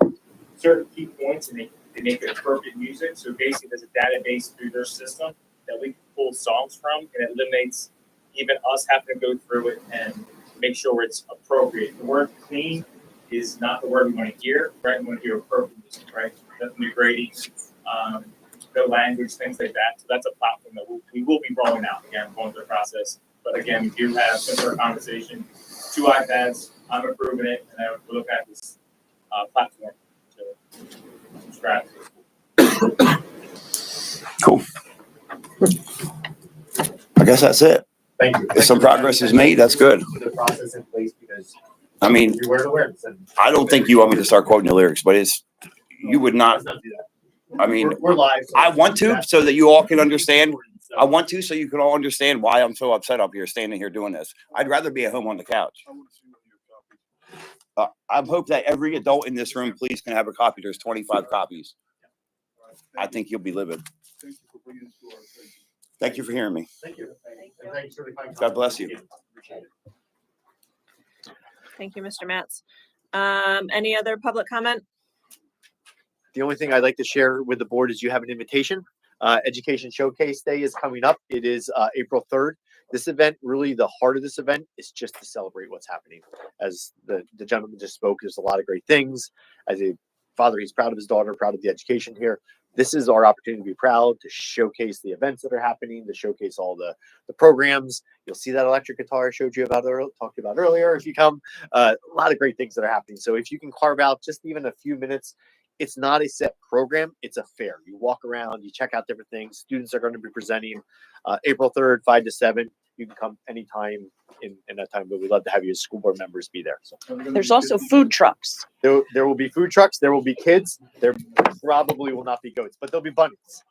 Speaker 17: certain key points and they make appropriate music. So basically, there's a database through their system that we can pull songs from, and it eliminates even us having to go through it and make sure it's appropriate. The word clean is not the word we want to hear, right? We want to hear appropriate music, right? Nothing degrading, no language, things like that. So that's a platform that we will be rolling out. Again, going through the process But again, we do have similar conversation, 2 iPads, I'm approving it, and then we're looking at this platform to subscribe to.
Speaker 16: Cool. I guess that's it.
Speaker 4: Thank you.
Speaker 16: If some progress is made, that's good.
Speaker 4: Put the process in place because
Speaker 16: I mean,
Speaker 4: you wear the awareness and
Speaker 16: I don't think you want me to start quoting the lyrics, but you would not.
Speaker 4: let's not do that.
Speaker 16: I mean,
Speaker 4: We're live. so
Speaker 16: I want to
Speaker 4: that's-
Speaker 16: so that you all can understand.
Speaker 4: So-
Speaker 16: I want to so you can all understand why I'm so upset up here standing here doing this. I'd rather be at home on the couch.
Speaker 6: I want to see one of your copies.
Speaker 16: I hope that every adult in this room, please, can have a copy. There's 25 copies. I think you'll be livid.
Speaker 6: Thank you for bringing this to our attention.
Speaker 16: Thank you for hearing me.
Speaker 4: Thank you. And thanks for the kind
Speaker 16: God bless you.
Speaker 4: Appreciate it.
Speaker 2: Thank you, Mr. Matz. Any other public comment?
Speaker 4: The only thing I'd like to share with the board is you have an invitation. Education Showcase Day is coming up. It is April 3rd. This event, really the heart of this event is just to celebrate what's happening. As the gentleman just spoke, there's a lot of great things. As a father, he's proud of his daughter, proud of the education here. This is our opportunity to be proud, to showcase the events that are happening, to showcase all the programs. You'll see that electric guitar I showed you about talked about earlier if you come. A lot of great things that are happening. So if you can carve out just even a few minutes, it's not a set program, it's a fair. You walk around, you check out different things. Students are going to be presenting April 3rd, 5 to 7. You can come anytime in that time, but we'd love to have you as school board members be there. So
Speaker 7: There's also food trucks.
Speaker 4: there will be food trucks, there will be kids, there probably will not be goats, but there'll be bunnies.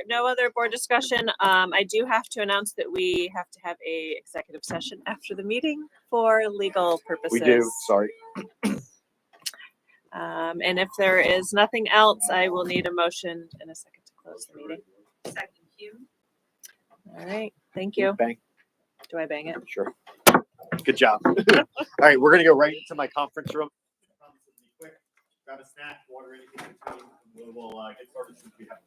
Speaker 2: No other board discussion. I do have to announce that we have to have a executive session after the meeting for legal purposes.
Speaker 4: We do, sorry.
Speaker 2: And if there is nothing else, I will need a motion in a second to close the meeting.
Speaker 11: Second, Hugh.
Speaker 2: All right, thank you.
Speaker 4: Bang.
Speaker 2: Do I bang it?
Speaker 4: Sure. Good job. All right, we're gonna go right into my conference room. Grab a snack, water, anything in between. We'll get started since we have.